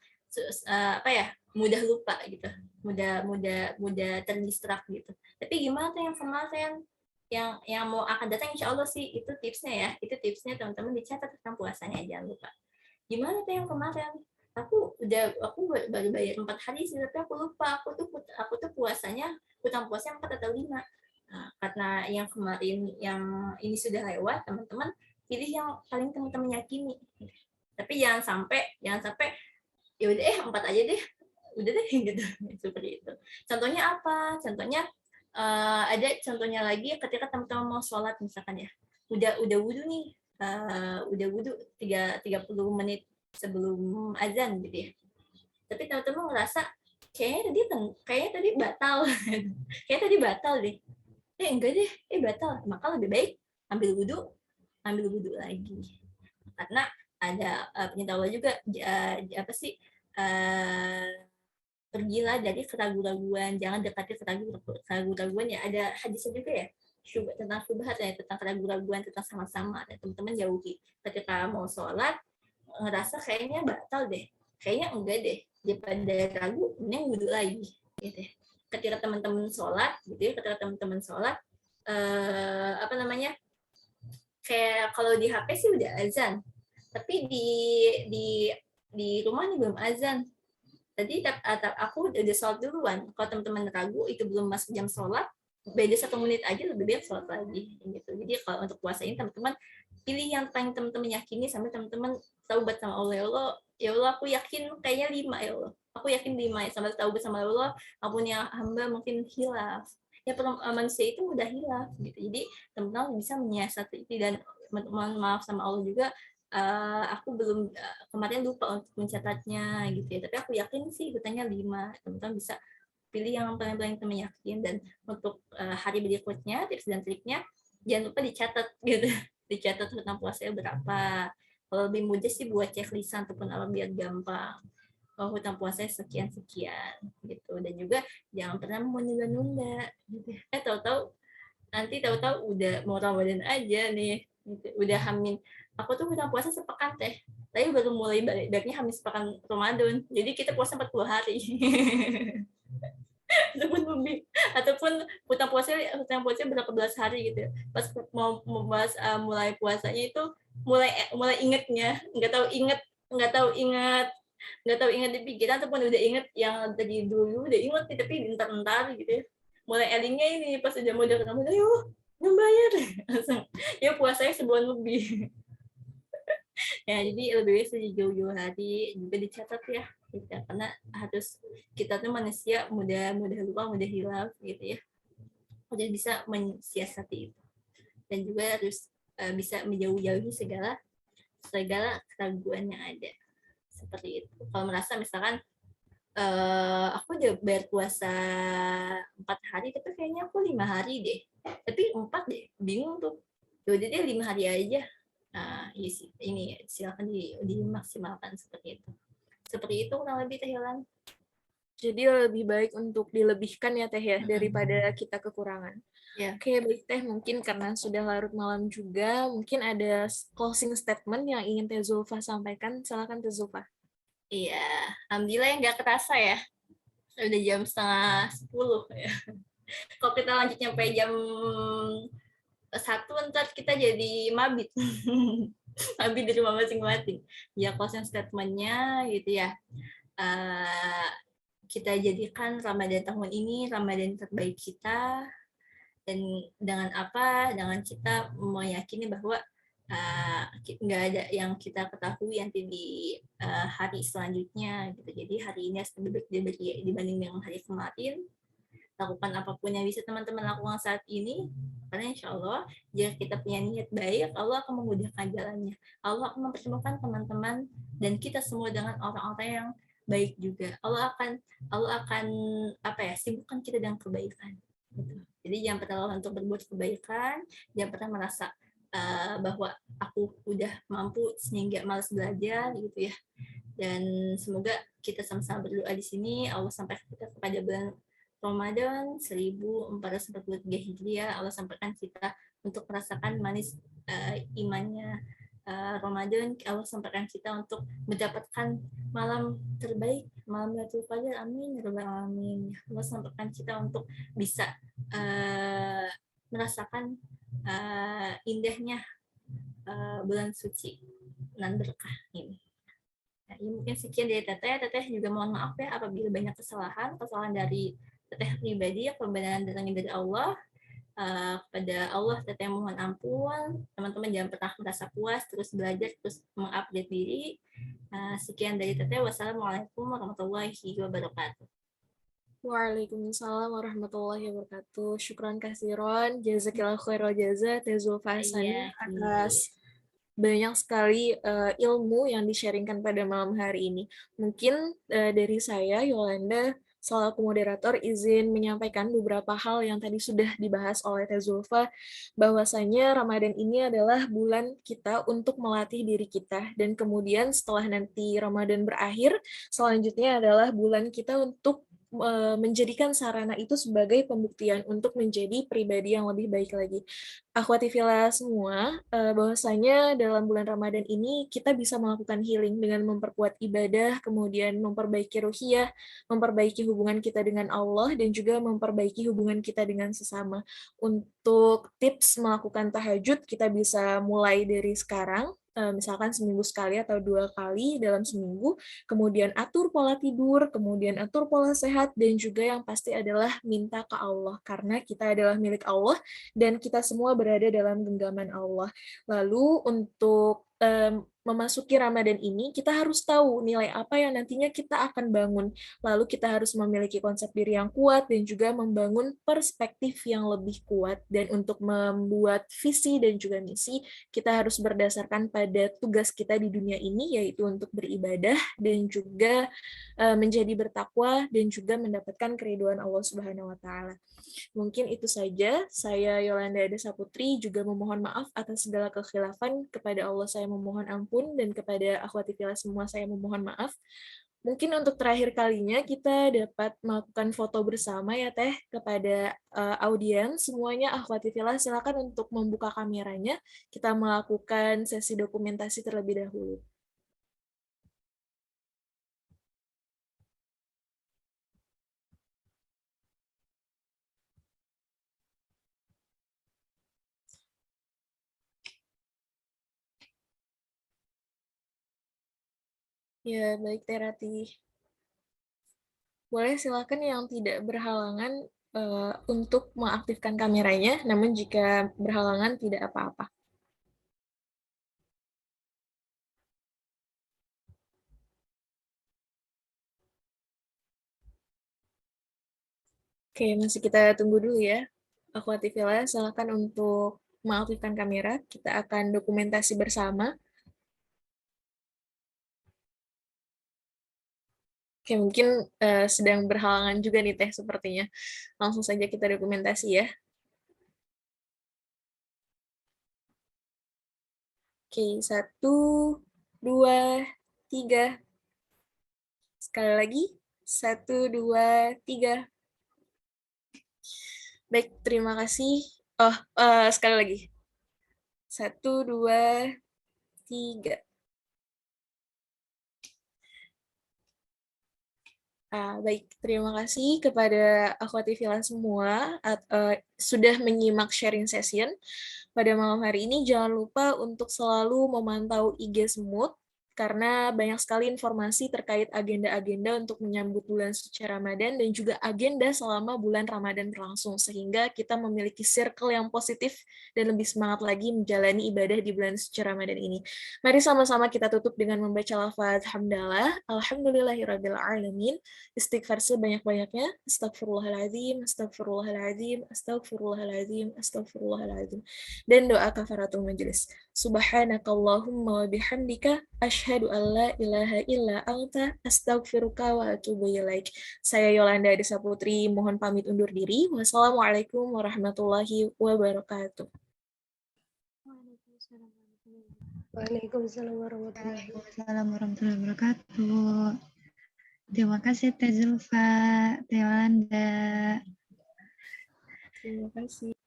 mudah lupa gitu, mudah terdistrak gitu. Tapi gimana tuh yang kemarin, yang mau akan datang, insya Allah sih itu tipsnya ya, itu tipsnya teman-teman dicatat tentang puasanya, jangan lupa. Gimana tuh yang kemarin, aku baru bayar 4 hari sih, tapi aku lupa, aku tuh puasanya, hutang puasanya 4 atau 5. Nah, karena yang kemarin yang ini sudah lewat, teman-teman pilih yang paling teman-teman yakini. Tapi jangan sampai ya udah 4 aja deh, udah deh gitu, seperti itu. Contohnya apa? Contohnya ada contohnya lagi ketika teman-teman mau sholat misalkan ya, udah wudhu nih, udah wudhu 30 menit sebelum azan gitu ya. Tapi teman-teman ngerasa kayaknya tadi batal, kayaknya tadi batal deh. Enggak deh, batal. Maka lebih baik ambil wudhu lagi. Karena ada penyinta Allah juga pergilah dari keraguan-raguan, jangan dekati keraguan-raguan ya. Ada hadisnya juga ya, tentang syubhat ya, tentang keraguan-raguan, tentang sama-sama. Dan teman-teman jauhi. Ketika mau sholat, ngerasa kayaknya batal deh, kayaknya enggak deh, daripada ragu, mending wudhu lagi. Gitu ya. Ketika teman-teman sholat, kayak kalau di HP sih udah azan, tapi di rumah nih belum azan. Tadi aku udah sholat duluan. Kalau teman-teman ragu itu belum masuk jam sholat, beda 1 menit aja lebih baik sholat lagi gitu. Jadi kalau untuk puasa ini teman-teman pilih yang paling teman-teman yakini, sampai teman-teman taubat sama Allah. Ya Allah aku yakin kayaknya 5 ya Allah. aku yakin 5 ya, sama tahu bersama Allah, ampunnya hamba mungkin hilaf. Ya manusia itu mudah hilaf gitu. Jadi teman-teman bisa menyiasati itu, dan mohon maaf sama Allah juga, aku belum kemarin lupa untuk mencatatnya gitu ya. Tapi aku yakin sih hutannya 5. Teman-teman bisa pilih yang paling-paling teman yakin, dan untuk hari berikutnya tips dan triknya jangan lupa dicatat gitu. Dicatat hutan puasanya berapa. Kalau lebih mudah sih buat checklist ataupun apa biar gampang. Kalau hutan puasanya sekian-sekian gitu. Dan juga jangan pernah menunda-nunda gitu. Tahu-tahu udah mau Ramadan aja nih gitu. Udah hamin, aku tuh hutan puasa sepekan teh, tapi baru mulai baliknya hamin sepekan Ramadan, jadi kita puasa 40 hari. Ataupun lebih, ataupun hutan puasa berapa belas hari gitu. Pas mau membahas mulai puasanya itu mulai ingetnya, nggak tahu ingat di pikiran, ataupun udah inget yang tadi dulu udah inget tapi bentar-bentar gitu ya. Mulai elingnya ini pas udah mau udah ketemu, ayo nggak bayar langsung ya puasanya sebulan lebih. Ya jadi lebih baik sejauh-jauh hari juga dicatat ya kita, karena harus, kita tuh manusia mudah lupa, mudah hilaf gitu ya. Udah bisa mensiasati itu, dan juga harus bisa menjauh-jauhi segala segala keraguan yang ada seperti itu. Kalau merasa misalkan aku udah bayar puasa 4 hari, tapi kayaknya aku 5 hari deh, tapi 4 deh, bingung tuh. Yaudah deh 5 hari aja. Iya sih, ini silakan dimaksimalkan seperti itu. Seperti itu kurang lebih Teh Hilan. Jadi lebih baik untuk dilebihkan ya Teh ya, daripada kita kekurangan. Ya. Oke, baik Teh, mungkin karena sudah larut malam juga, mungkin ada closing statement yang ingin Teh Zulfa sampaikan. Silakan Teh Zulfa. Iya, alhamdulillah yang nggak kerasa ya. Udah jam 9:30 ya. Kalau kita lanjut sampai jam 1, ntar kita jadi mabit. Mabit di rumah masing-masing. Ya, closing statement-nya gitu ya. Kita jadikan Ramadan tahun ini Ramadan terbaik kita, dan dengan apa? Dengan kita meyakini bahwa nggak ada yang kita ketahui nanti di hari selanjutnya gitu. Jadi hari ini harus lebih baik dibanding dengan hari kemarin. Lakukan apapun yang bisa teman-teman lakukan saat ini, karena insya Allah jika kita punya niat baik, Allah akan memudahkan jalannya. Allah akan mempertemukan teman-teman dan kita semua dengan orang-orang yang baik juga. Allah akan sibukkan kita dengan kebaikan gitu. Jadi jangan pernah lelah untuk berbuat kebaikan, jangan pernah merasa bahwa aku udah mampu sehingga malas belajar gitu ya. Dan semoga kita sama-sama berdoa di sini, Allah sampai kita kepada bulan Ramadan 1443 Hijriah, Allah sampaikan kita untuk merasakan manis imannya Ramadan. Allah sampaikan kita untuk mendapatkan malam terbaik, malam Lailatul Qadar. Amin ya rabbal alamin. Allah sampaikan kita untuk bisa merasakan indahnya bulan suci dan berkah ini. Nah, ini mungkin sekian dari Teteh. Teteh juga mohon maaf ya apabila banyak kesalahan dari Teteh pribadi, kebenaran datangnya dari Allah. Kepada Allah Teteh mohon ampun. Teman-teman jangan pernah merasa puas, terus belajar, terus mengupdate diri. Sekian dari Teteh. Wassalamualaikum warahmatullahi wabarakatuh. Waalaikumsalam warahmatullahi wabarakatuh. Syukran kasiron, jazakillah khairal jaza, Teh Zulfa Hassani, atas banyak sekali ilmu yang di-sharingkan pada malam hari ini. Mungkin dari saya, Yolanda, selaku moderator, izin menyampaikan beberapa hal yang tadi sudah dibahas oleh Teh Zulfa, bahwasanya Ramadan ini adalah bulan kita untuk melatih diri kita, dan kemudian setelah nanti Ramadan berakhir, selanjutnya adalah bulan kita untuk menjadikan sarana itu sebagai pembuktian untuk menjadi pribadi yang lebih baik lagi. Akhwati fillah semua, bahwasanya dalam bulan Ramadan ini kita bisa melakukan healing dengan memperkuat ibadah, kemudian memperbaiki ruhiyah, memperbaiki hubungan kita dengan Allah, dan juga memperbaiki hubungan kita dengan sesama. Untuk tips melakukan tahajud, kita bisa mulai dari sekarang, misalkan seminggu sekali atau 2 kali dalam seminggu, kemudian atur pola tidur, kemudian atur pola sehat, dan juga yang pasti adalah minta ke Allah, karena kita adalah milik Allah, dan kita semua berada dalam genggaman Allah. Lalu untuk memasuki Ramadan ini, kita harus tahu nilai apa yang nantinya kita akan bangun. Lalu kita harus memiliki konsep diri yang kuat dan juga membangun perspektif yang lebih kuat. Dan untuk membuat visi dan juga misi, kita harus berdasarkan pada tugas kita di dunia ini, yaitu untuk beribadah dan juga menjadi bertakwa dan juga mendapatkan keridhaan Allah Subhanahu wa taala. Mungkin itu saja. Saya Yolanda Desa Putri juga memohon maaf atas segala kekhilafan. Kepada Allah saya memohon ampun, dan kepada akhwati fillah semua saya memohon maaf. Mungkin untuk terakhir kalinya kita dapat melakukan foto bersama ya Teh kepada audiens semuanya. Akhwati fillah silakan untuk membuka kameranya. Kita melakukan sesi dokumentasi terlebih dahulu. Ya, baik Teh Ratih. Boleh silakan yang tidak berhalangan untuk mengaktifkan kameranya, namun jika berhalangan tidak apa-apa. Oke, masih kita tunggu dulu ya. Akhwati fillah, silakan untuk mengaktifkan kamera. Kita akan dokumentasi bersama. Oke, mungkin sedang berhalangan juga nih Teh sepertinya. Langsung saja kita dokumentasi ya. Oke, 1, 2, 3. Sekali lagi, 1, 2, 3. Baik, terima kasih. Oh, sekali lagi. 1, 2, 3. Baik, terima kasih kepada akhwati fillah semua sudah menyimak sharing session. Pada malam hari ini jangan lupa untuk selalu memantau IG Semut, karena banyak sekali informasi terkait agenda-agenda untuk menyambut bulan suci Ramadan dan juga agenda selama bulan Ramadan berlangsung, sehingga kita memiliki circle yang positif dan lebih semangat lagi menjalani ibadah di bulan suci Ramadan ini. Mari sama-sama kita tutup dengan membaca lafaz hamdalah, alhamdulillahirrabbilalamin, istighfar sebanyak-banyaknya, astagfirullahaladzim, astagfirullahaladzim, astagfirullahaladzim, astagfirullahaladzim, dan doa kafaratul majelis. Subhanakallahumma wa bihamdika asyhadu an la ilaha illa anta astaghfiruka wa atubu ilaik. Saya Yolanda Desa Putri mohon pamit undur diri. Wassalamualaikum warahmatullahi wabarakatuh. Waalaikumsalam warahmatullahi wabarakatuh. Terima kasih Teh Zulfa, Teh Yolanda. Terima kasih.